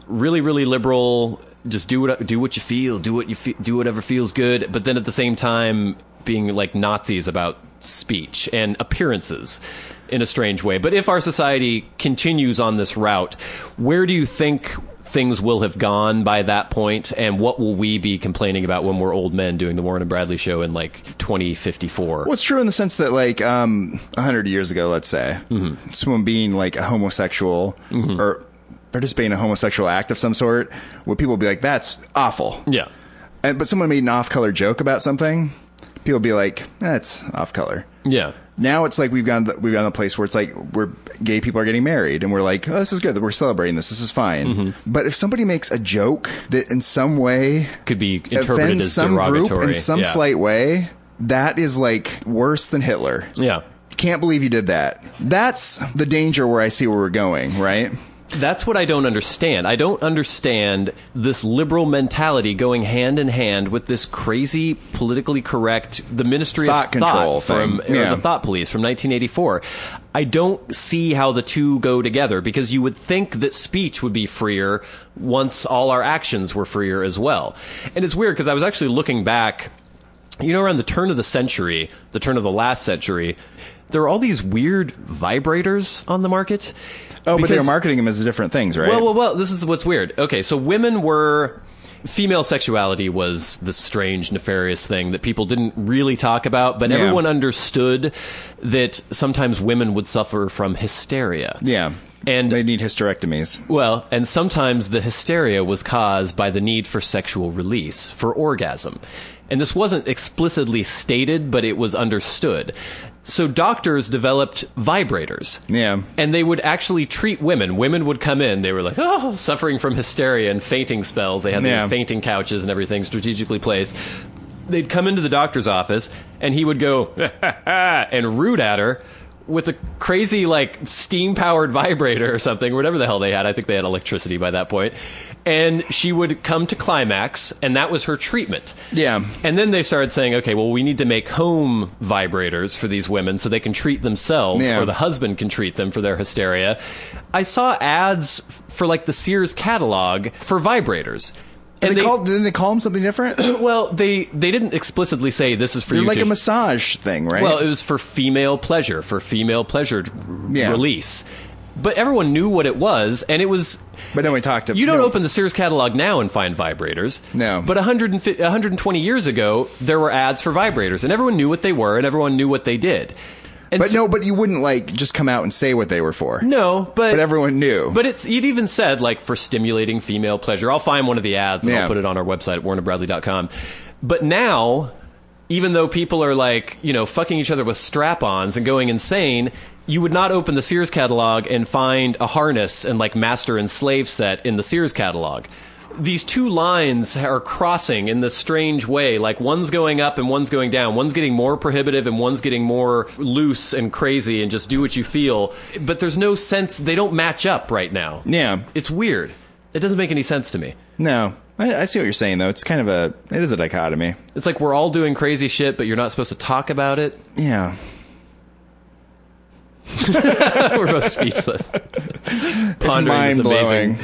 really, really liberal, just do what you feel, do whatever feels good, but then at the same time being like Nazis about speech and appearances in a strange way. But if our society continues on this route, where do you think things will have gone by that point, and what will we be complaining about when we're old men doing the Warren and Bradley show in like 2054? Well, it's true in the sense that like 100 years ago, let's say, someone being like a homosexual or participating in a homosexual act of some sort, would people be like, that's awful. Yeah. But someone made an off-color joke about something, people would be like, that's off-color. Yeah. Now it's like we've gone to a place where it's like where gay people are getting married, and we're like, oh, this is good that we're celebrating this. This is fine. But if somebody makes a joke that in some way could be interpreted offends as some derogatory group in some slight way, that is like worse than Hitler. Yeah. Can't believe you did that. That's the danger where I see where we're going, right? That's what I don't understand. I don't understand this liberal mentality going hand in hand with this crazy politically correct, the Ministry Thought of control Thought from or the Thought Police from 1984. I don't see how the two go together, because you would think that speech would be freer once all our actions were freer as well. And it's weird because I was actually looking back, around the turn of the century, the turn of the last century, there were all these weird vibrators on the market. Oh, but they were marketing them as different things, right? Well, this is what's weird. Okay, so female sexuality was this strange, nefarious thing that people didn't really talk about, but everyone understood that sometimes women would suffer from hysteria. Yeah. And they need hysterectomies. Well, and sometimes the hysteria was caused by the need for sexual release, for orgasm. And this wasn't explicitly stated, but it was understood. So doctors developed vibrators. Yeah. And they would actually treat women. Women would come in. They were like, suffering from hysteria and fainting spells. They had their fainting couches and everything strategically placed. They'd come into the doctor's office, and he would go, and root at her with a crazy, like, steam-powered vibrator or something, whatever the hell they had. I think they had electricity by that point. And she would come to climax, and that was her treatment. Yeah. And then they started saying, okay, well, we need to make home vibrators for these women so they can treat themselves, or the husband can treat them for their hysteria. I saw ads for, like, the Sears catalog for vibrators. And didn't they call them something different? Well, they didn't explicitly say this is for They're you. Like a massage thing, right? Well, it was for female pleasure, release. But everyone knew what it was, and it was... But then we talked to... You don't open the Sears catalog now and find vibrators. No. But 120 years ago, there were ads for vibrators, and everyone knew what they were, and everyone knew what they did. And but but you wouldn't, like, just come out and say what they were for. No, but everyone knew. But it even said, like, for stimulating female pleasure. I'll find one of the ads, and I'll put it on our website at warrenandbradley.com. But now, even though people are, like, fucking each other with strap-ons and going insane, you would not open the Sears catalog and find a harness and, like, master and slave set in the Sears catalog. These two lines are crossing in this strange way, like one's going up and one's going down. One's getting more prohibitive and one's getting more loose and crazy and just do what you feel. But there's no sense, they don't match up right now. Yeah. It's weird. It doesn't make any sense to me. No. I see what you're saying, though. It's kind of it is a dichotomy. It's like we're all doing crazy shit, but you're not supposed to talk about it. Yeah. We're both speechless. Pondering this amazing...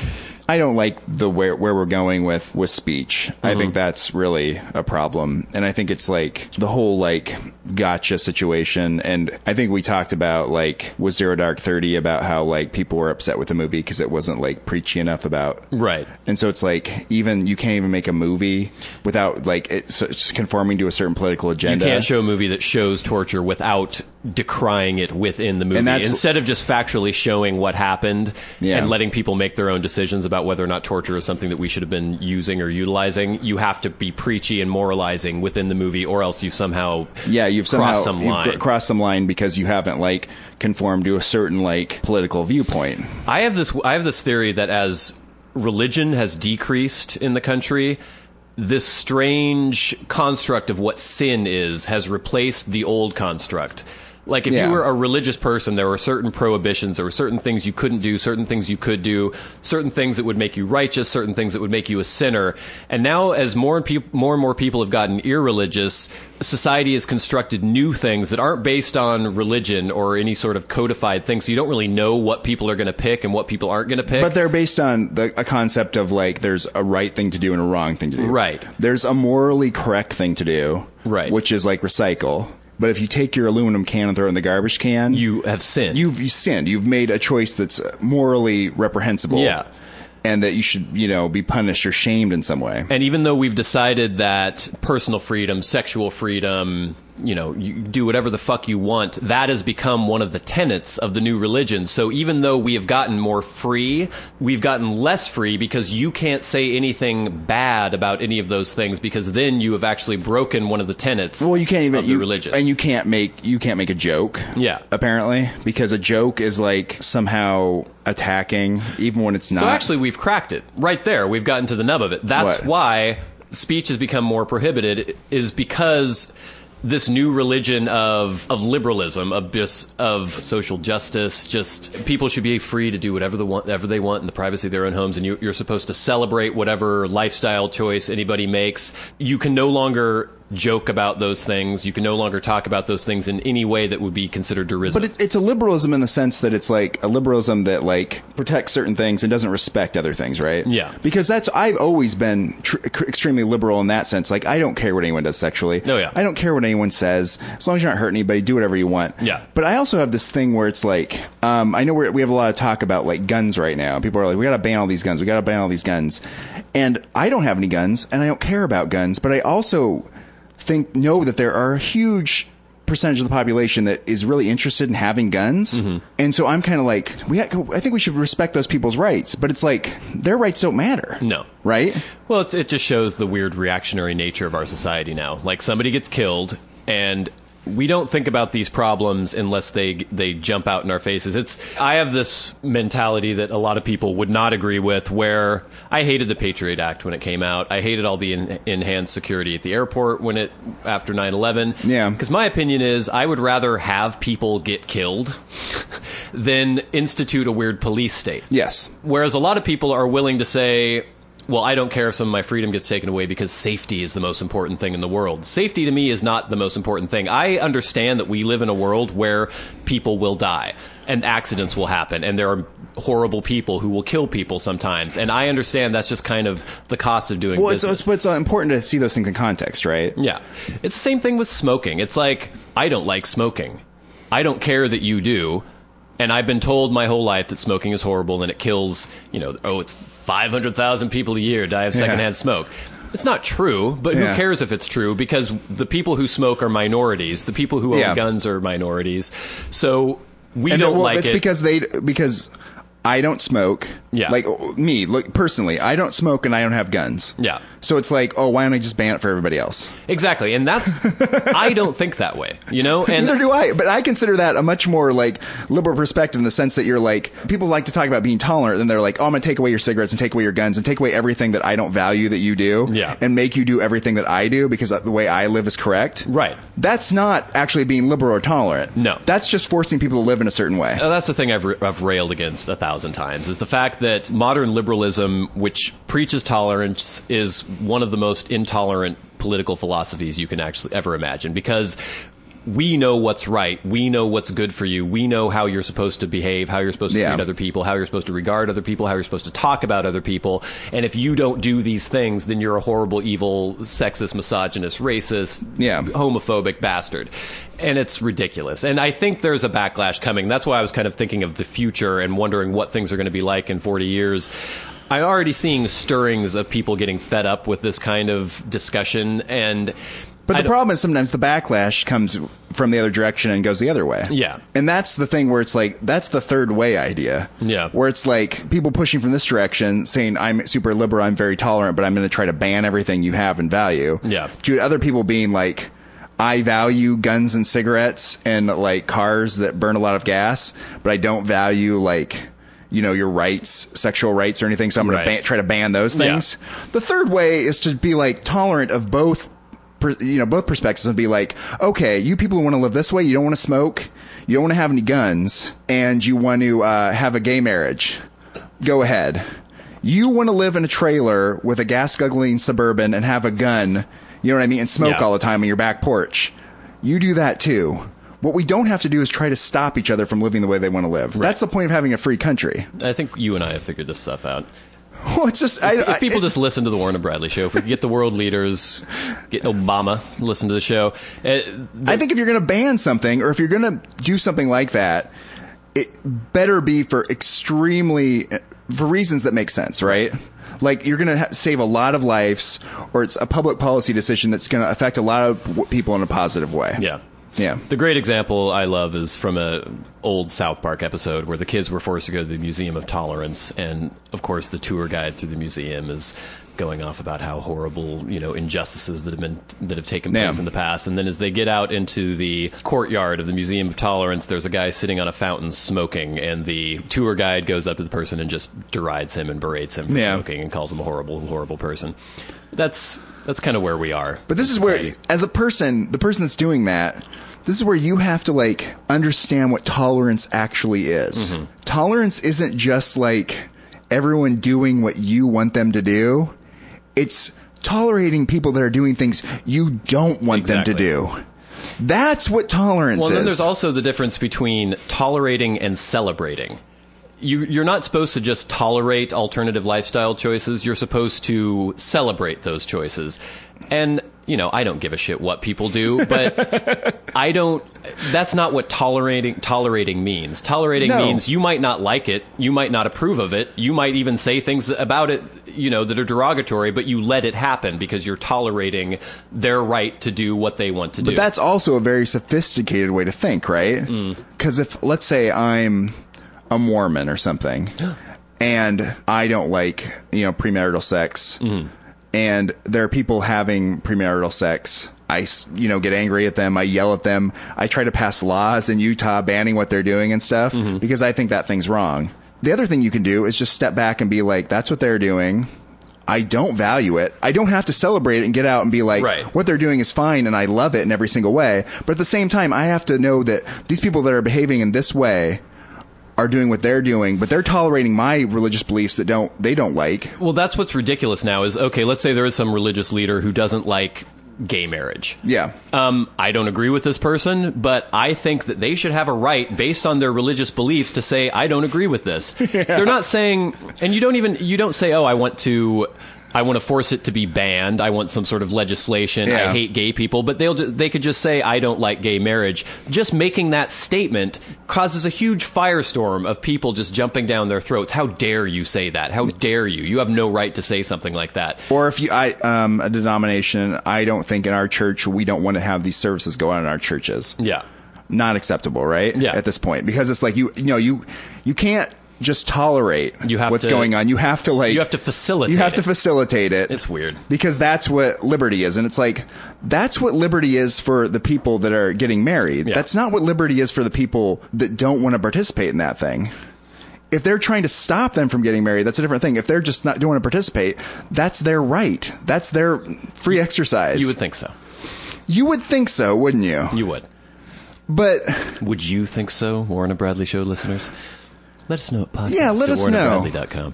I don't like the where we're going with speech. I think that's really a problem. And I think it's like the whole like gotcha situation. And I think we talked about like with Zero Dark 30 about how like people were upset with the movie because it wasn't like preachy enough about. Right. And so it's like even you can't even make a movie without like it's conforming to a certain political agenda. You can't show a movie that shows torture without decrying it within the movie. Instead of just factually showing what happened and letting people make their own decisions about whether or not torture is something that we should have been using or utilizing, you have to be preachy and moralizing within the movie, or else you somehow crossed some line because you haven't like conformed to a certain like political viewpoint. I have this theory that as religion has decreased in the country, this strange construct of what sin is has replaced the old construct. Like, if you were a religious person, there were certain prohibitions, there were certain things you couldn't do, certain things you could do, certain things that would make you righteous, certain things that would make you a sinner. And now, as more and more people have gotten irreligious, society has constructed new things that aren't based on religion or any sort of codified thing, so you don't really know what people are going to pick and what people aren't going to pick. But they're based on a concept of, like, there's a right thing to do and a wrong thing to do. Right. There's a morally correct thing to do, right, which is, like, recycle. But if you take your aluminum can and throw it in the garbage can... You have sinned. You've sinned. You've made a choice that's morally reprehensible. Yeah. And that you should, be punished or shamed in some way. And even though we've decided that personal freedom, sexual freedom, you do whatever the fuck you want, that has become one of the tenets of the new religion. So even though we have gotten more free, we've gotten less free because you can't say anything bad about any of those things, because then you have actually broken one of the tenets of the religion. And you can't make a joke. Yeah. Apparently, because a joke is like somehow attacking, even when it's not. So actually, we've cracked it right there. We've gotten to the nub of it. That's why speech has become more prohibited, is because this new religion of liberalism, of social justice, just people should be free to do whatever they want in the privacy of their own homes, and you're supposed to celebrate whatever lifestyle choice anybody makes. You can no longer joke about those things. You can no longer talk about those things in any way that would be considered derisive. But it's a liberalism in the sense that it's like a liberalism that, like, protects certain things and doesn't respect other things, right? Yeah. Because I've always been extremely liberal in that sense. Like, I don't care what anyone does sexually. Oh, yeah. I don't care what anyone says. As long as you're not hurting anybody, do whatever you want. Yeah. But I also have this thing where it's like, I know we have a lot of talk about, like, guns right now. People are like, we got to ban all these guns. We got to ban all these guns. And I don't have any guns, and I don't care about guns, but I also know that there are a huge percentage of the population that is really interested in having guns. Mm-hmm. And so I'm kind of like, I think we should respect those people's rights, but it's like their rights don't matter. No. Right? Well, it just shows the weird reactionary nature of our society now. Like, somebody gets killed, and we don't think about these problems unless they jump out in our faces. I have this mentality that a lot of people would not agree with, where I hated the Patriot Act when it came out. I hated all the enhanced security at the airport after 9/11. Yeah. Because my opinion is, I would rather have people get killed than institute a weird police state. Yes. Whereas a lot of people are willing to say, well, I don't care if some of my freedom gets taken away because safety is the most important thing in the world. Safety to me is not the most important thing. I understand that we live in a world where people will die and accidents will happen, and there are horrible people who will kill people sometimes. And I understand that's just kind of the cost of doing business. It's important to see those things in context, right? Yeah. It's the same thing with smoking. It's like, I don't like smoking. I don't care that you do. And I've been told my whole life that smoking is horrible and it kills, it's 500,000 people a year die of secondhand smoke. It's not true, but who cares if it's true? Because the people who smoke are minorities. The people who own guns are minorities. So don't like it. It's because I don't smoke. Yeah. Like, me, personally, I don't smoke and I don't have guns. Yeah. So it's like, why don't I just ban it for everybody else? Exactly. And I don't think that way, And neither do I. But I consider that a much more, like, liberal perspective, in the sense that you're like, people like to talk about being tolerant, and they're like, I'm going to take away your cigarettes and take away your guns and take away everything that I don't value that you do. Yeah. And make you do everything that I do because the way I live is correct. Right. That's not actually being liberal or tolerant. No. That's just forcing people to live in a certain way. That's the thing I've railed against 1,000 times, is the fact that modern liberalism, which preaches tolerance, is one of the most intolerant political philosophies you can actually ever imagine, because we know what's right. We know what's good for you. We know how you're supposed to behave, how you're supposed to treat other people, how you're supposed to regard other people, how you're supposed to talk about other people. And if you don't do these things, then you're a horrible, evil, sexist, misogynist, racist, homophobic bastard. And it's ridiculous. And I think there's a backlash coming. That's why I was kind of thinking of the future and wondering what things are going to be like in 40 years. I'm already seeing stirrings of people getting fed up with this kind of discussion. But the problem is sometimes the backlash comes from the other direction and goes the other way. Yeah. And that's the thing where it's like, that's the third way idea. Yeah. Where it's like people pushing from this direction saying, I'm super liberal, I'm very tolerant, but I'm going to try to ban everything you have and value. Yeah. To other people being like, I value guns and cigarettes and, like, cars that burn a lot of gas, but I don't value, like, your rights, sexual rights or anything. So I'm going to try to ban those things. Yeah. The third way is to be, like, tolerant of both both perspectives and be like, okay, you people who want to live this way, you don't want to smoke, you don't want to have any guns, and you want to have a gay marriage. Go ahead. You want to live in a trailer with a gas-guzzling Suburban and have a gun, you know what I mean, and smoke all the time on your back porch. You do that too. What we don't have to do is try to stop each other from living the way they want to live. Right. That's the point of having a free country. I think you and I have figured this stuff out. Well, it's just if people just listen to the Warren and Bradley show, if we get the world leaders, get Obama, listen to the show. I think if you're going to ban something, or if you're going to do something like that, it better be for reasons that make sense, right? Like, you're going to save a lot of lives, or it's a public policy decision that's going to affect a lot of people in a positive way. Yeah. Yeah. The great example I love is from a old South Park episode where the kids were forced to go to the Museum of Tolerance, and of course the tour guide through the museum is going off about how horrible, injustices that have taken place in the past. And then as they get out into the courtyard of the Museum of Tolerance, there's a guy sitting on a fountain smoking, and the tour guide goes up to the person and just derides him and berates him for smoking and calls him a horrible, horrible person. That's kind of where we are. But this is where, as a person, the person that's doing that, this is where you have to understand what tolerance actually is. Mm-hmm. Tolerance isn't just everyone doing what you want them to do. It's tolerating people that are doing things you don't want them to do. That's what tolerance is. Well, then there's also the difference between tolerating and celebrating. You're not supposed to just tolerate alternative lifestyle choices. You're supposed to celebrate those choices. And, I don't give a shit what people do, but that's not what tolerating means. Tolerating means you might not like it, you might not approve of it, you might even say things about it, that are derogatory, but you let it happen because you're tolerating their right to do what they want to do. But that's also a very sophisticated way to think, right? Because if, let's say I'm a Mormon or something, and I don't like, premarital sex, and there are people having premarital sex, I, get angry at them, I yell at them, I try to pass laws in Utah banning what they're doing and stuff, because I think that thing's wrong. The other thing you can do is just step back and be like, that's what they're doing. I don't value it. I don't have to celebrate it and get out and be like, what they're doing is fine and I love it in every single way. But at the same time, I have to know that these people that are behaving in this way are doing what they're doing, but they're tolerating my religious beliefs that they don't like. Well, that's what's ridiculous now is, okay, let's say there is some religious leader who doesn't like gay marriage. Yeah. I don't agree with this person, but I think that they should have a right based on their religious beliefs to say, I don't agree with this. They're not saying, and you don't say, oh, I want to force it to be banned. I want some sort of legislation. I hate gay people. But they could just say, I don't like gay marriage. Just making that statement causes a huge firestorm of people just jumping down their throats. How dare you say that? How dare you? You have no right to say something like that. Or if a denomination, I don't think in our church, we don't want to have these services go on in our churches. Yeah. Not acceptable, right? Yeah. At this point. Because it's like, you can't just tolerate what's going on. You have to facilitate. You have to facilitate it. It's weird because that's what liberty is, and it's like that's what liberty is for the people that are getting married. Yeah. That's not what liberty is for the people that don't want to participate in that thing. If they're trying to stop them from getting married, that's a different thing. If they're just don't want to participate, that's their right. That's their free exercise. You would think so. You would think so, wouldn't you? You would. But would you think so, Warren and Bradley Show listeners? Let us know at podcast. Yeah, let us know. warrenandbradley.com.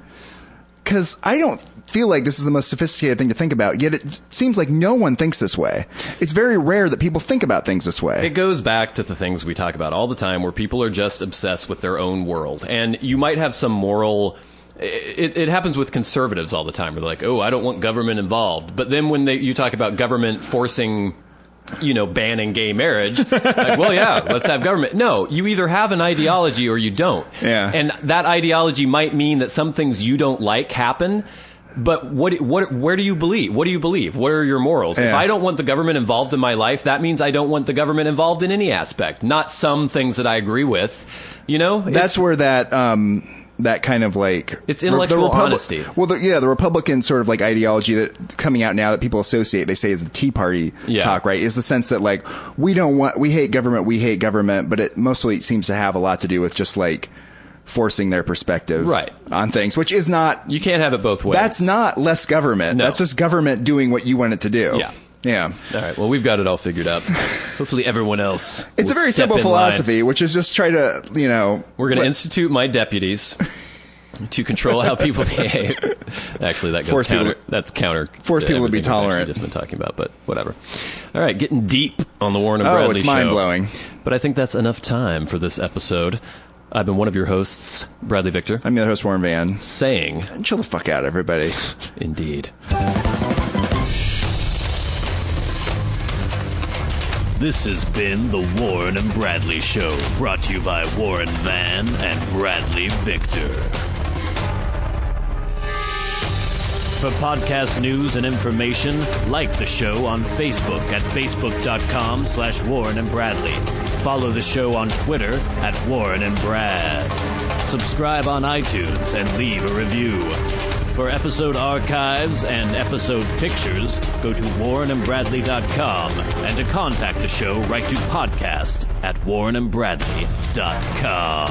Because I don't feel like this is the most sophisticated thing to think about, yet it seems like no one thinks this way. It's very rare that people think about things this way. It goes back to the things we talk about all the time where people are just obsessed with their own world. And you might have some moral... It happens with conservatives all the time. They're like, oh, I don't want government involved. But then when you talk about government forcing... banning gay marriage, like, well, yeah, let's have government. No, you either have an ideology or you don't. Yeah. And that ideology might mean that some things you don't like happen, but where do you believe? What do you believe? What are your morals? Yeah. If I don't want the government involved in my life, that means I don't want the government involved in any aspect, not some things that I agree with. That's where that kind of it's intellectual honesty. Well, the Republican sort of ideology that coming out now that people associate, they say is the Tea Party talk, right? Is the sense that we hate government, but it mostly seems to have a lot to do with just forcing their perspective on things, which is not. You can't have it both ways. That's not less government. No. That's just government doing what you want it to do. Yeah. Yeah. All right. Well, we've got it all figured out. Hopefully everyone else It's a will very step simple in philosophy, which is just try to, We're going to institute my deputies to control how people behave. Actually, that goes that's counter. Force people to be everything we've tolerant. actually just been talking about, but whatever. All right, getting deep on the Warren and Bradley Oh, it's show. mind-blowing. But I think that's enough time for this episode. I've been one of your hosts, Bradley Victor. I'm the other host, Warren Van. Saying, Chill the fuck out, everybody. indeed. This has been the Warren and Bradley Show, brought to you by Warren Van and Bradley Victor. For podcast news and information, like the show on Facebook at facebook.com/Warren and Bradley. Follow the show on Twitter at Warren and Brad. Subscribe on iTunes and leave a review. For episode archives and episode pictures, go to warrenandbradley.com, and to contact the show, write to podcast at warrenandbradley.com.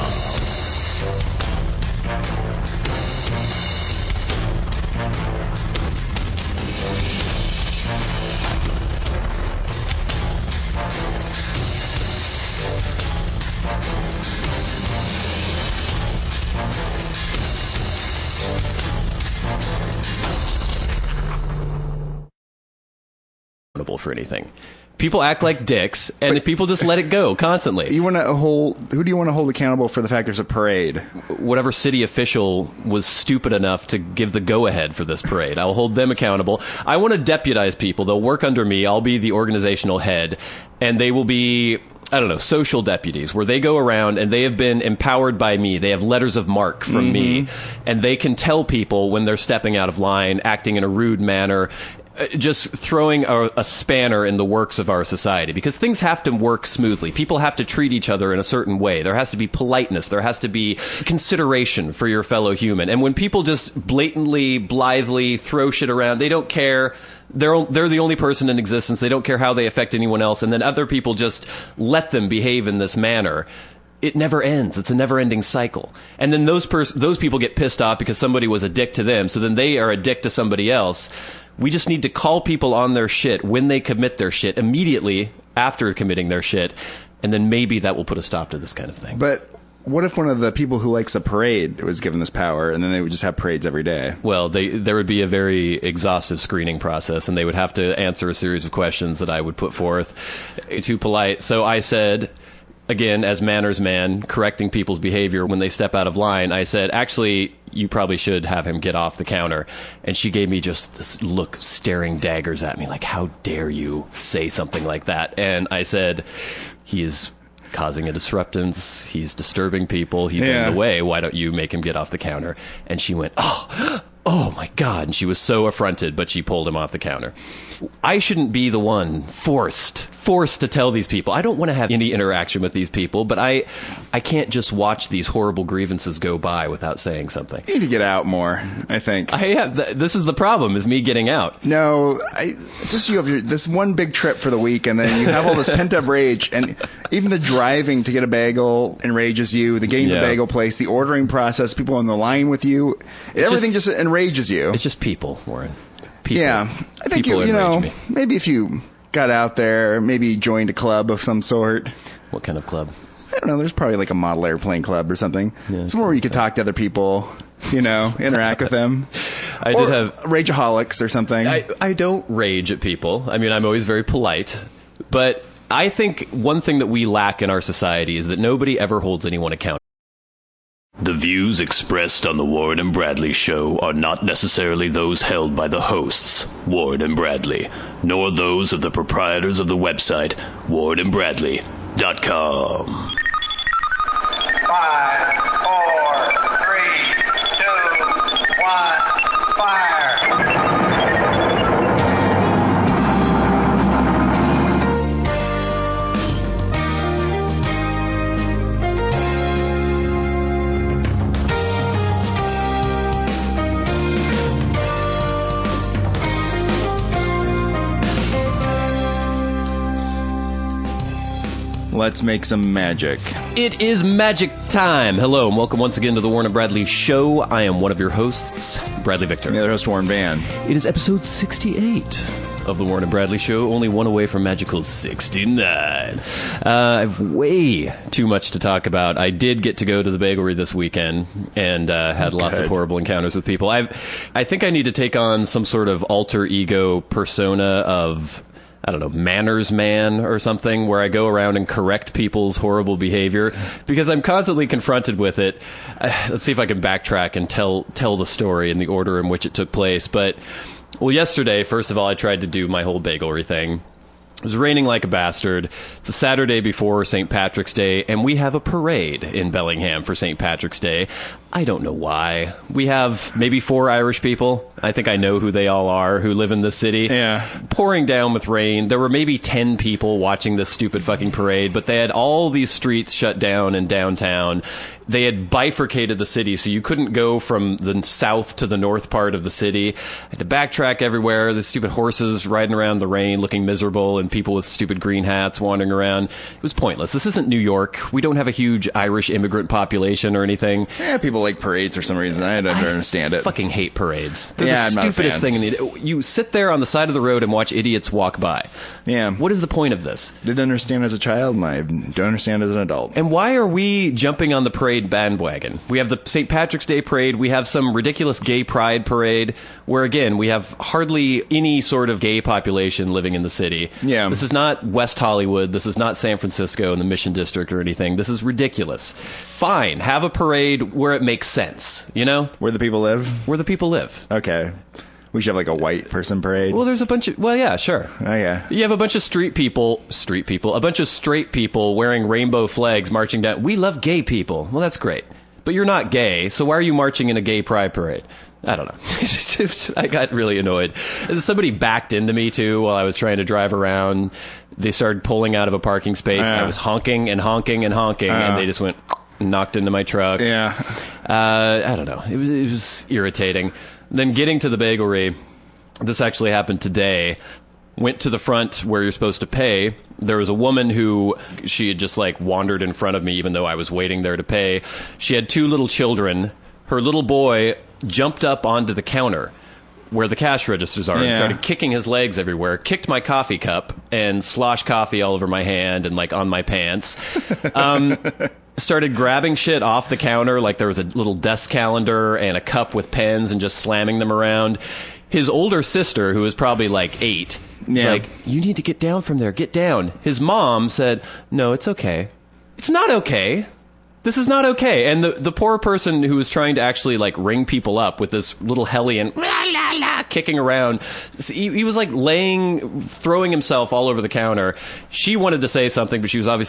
For anything. People act like dicks, and people just let it go constantly. Who do you want to hold accountable for the fact there's a parade? Whatever city official was stupid enough to give the go-ahead for this parade, I'll hold them accountable. I want to deputize people. They'll work under me. I'll be the organizational head, and they will be, I don't know, social deputies, where they go around and they have been empowered by me. They have letters of marque from me, and they can tell people when they're stepping out of line, acting in a rude manner, just throwing a spanner in the works of our society, because things have to work smoothly. People have to treat each other in a certain way. There has to be politeness. There has to be consideration for your fellow human. And when people just blatantly, blithely throw shit around, they don't care. They're the only person in existence. They don't care how they affect anyone else. And then other people just let them behave in this manner. It never ends. It's a never-ending cycle. And then those people get pissed off because somebody was a dick to them. So then they are a dick to somebody else. We just need to call people on their shit when they commit their shit immediately after committing their shit. And then maybe that will put a stop to this kind of thing. But what if one of the people who likes a parade was given this power, and then they would just have parades every day? Well, there would be a very exhaustive screening process, and they would have to answer a series of questions that I would put forth. Too polite. So I said, again, as manners man, correcting people's behavior when they step out of line, I said, actually, you probably should have him get off the counter. And she gave me just this look, staring daggers at me, like, how dare you say something like that? And I said, he is causing a disruptance. He's disturbing people. He's in the way. Why don't you make him get off the counter? And she went, oh my God. And she was so affronted, but she pulled him off the counter. I shouldn't be the one forced to tell these people. I don't want to have any interaction with these people, but I can't just watch these horrible grievances go by without saying something. You need to get out more, I think. This is the problem, is me getting out. No, it's just you have this one big trip for the week, and then you have all this pent-up rage, and even the driving to get a bagel enrages you, the getting to the bagel place, the ordering process, people on the line with you, everything just enrages you. It's just people, Warren. People. Yeah. I think maybe if you got out there, maybe joined a club of some sort. What kind of club? I don't know. There's probably like a model airplane club or something. Yeah, somewhere where you could talk to other people, interact with them. I did have rageaholics or something. I don't rage at people. I mean, I'm always very polite. But I think one thing that we lack in our society is that nobody ever holds anyone accountable. The views expressed on the Warren and Bradley Show are not necessarily those held by the hosts, Warren and Bradley, nor those of the proprietors of the website, warrenandbradley.com. 5, 4, 3, 2, 1, fire! Let's make some magic. It is magic time. Hello, and welcome once again to the Warren and Bradley Show. I am one of your hosts, Bradley Victor. The other host, Warren Van. It is episode 68 of the Warren and Bradley Show, only one away from magical 69. I've way too much to talk about. I did get to go to the bagelry this weekend and had lots of horrible encounters with people. I think I need to take on some sort of alter ego persona of, I don't know, manners man or something, where I go around and correct people's horrible behavior because I'm constantly confronted with it. Let's see if I can backtrack and tell the story in the order in which it took place. But, well, yesterday, first of all, I tried to do my whole bagelry thing. It was raining like a bastard. It's a Saturday before St. Patrick's Day, and we have a parade in Bellingham for St. Patrick's Day. I don't know why. We have maybe 4 Irish people. I think I know who they all are who live in the city. Yeah. Pouring down with rain. There were maybe 10 people watching this stupid fucking parade, but they had all these streets shut down in downtown. They had bifurcated the city, so you couldn't go from the south to the north part of the city. I had to backtrack everywhere. The stupid horses riding around the rain looking miserable, and people with stupid green hats wandering around. It was pointless. This isn't New York. We don't have a huge Irish immigrant population or anything. Yeah, people like parades for some reason. I don't understand it. Fucking hate parades. They're Yeah, the I'm not a stupidest fan. thing in the... You sit there on the side of the road and watch idiots walk by. Yeah. What is the point of this? Didn't understand as a child, and I don't understand as an adult. And why are we jumping on the parade bandwagon? We have the St. Patrick's Day parade. We have some ridiculous gay pride parade where, again, we have hardly any sort of gay population living in the city. Yeah. This is not West Hollywood. This is not San Francisco and the Mission District or anything. This is ridiculous. Fine. Have a parade where it makes sense, you know? Where the people live? Where the people live. Okay. We should have like a white person parade. Well, there's a bunch of... Well, yeah, sure. Oh, yeah. You have a bunch of a bunch of straight people wearing rainbow flags marching down. We love gay people. Well, that's great. But you're not gay, so why are you marching in a gay pride parade? I don't know. I got really annoyed. Somebody backed into me, too, while I was trying to drive around. They started pulling out of a parking space, and I was honking and honking and honking, and they just went... knocked into my truck. Yeah. I don't know. It was irritating. Then getting to the bagelry, this actually happened today. Went to the front where you're supposed to pay. There was a woman who, she had just like wandered in front of me even though I was waiting there to pay. She had 2 little children. Her little boy jumped up onto the counter where the cash registers are and started kicking his legs everywhere, kicked my coffee cup and sloshed coffee all over my hand and like on my pants. Started grabbing shit off the counter, like there was a little desk calendar and a cup with pens and just slamming them around. His older sister, who was probably like 8, was like, "You need to get down from there, get down." His mom said, "No, it's okay." It's not okay. This is not okay. And the poor person who was trying to actually like ring people up with this little hellion kicking around, he was like throwing himself all over the counter. She wanted to say something, but she was obviously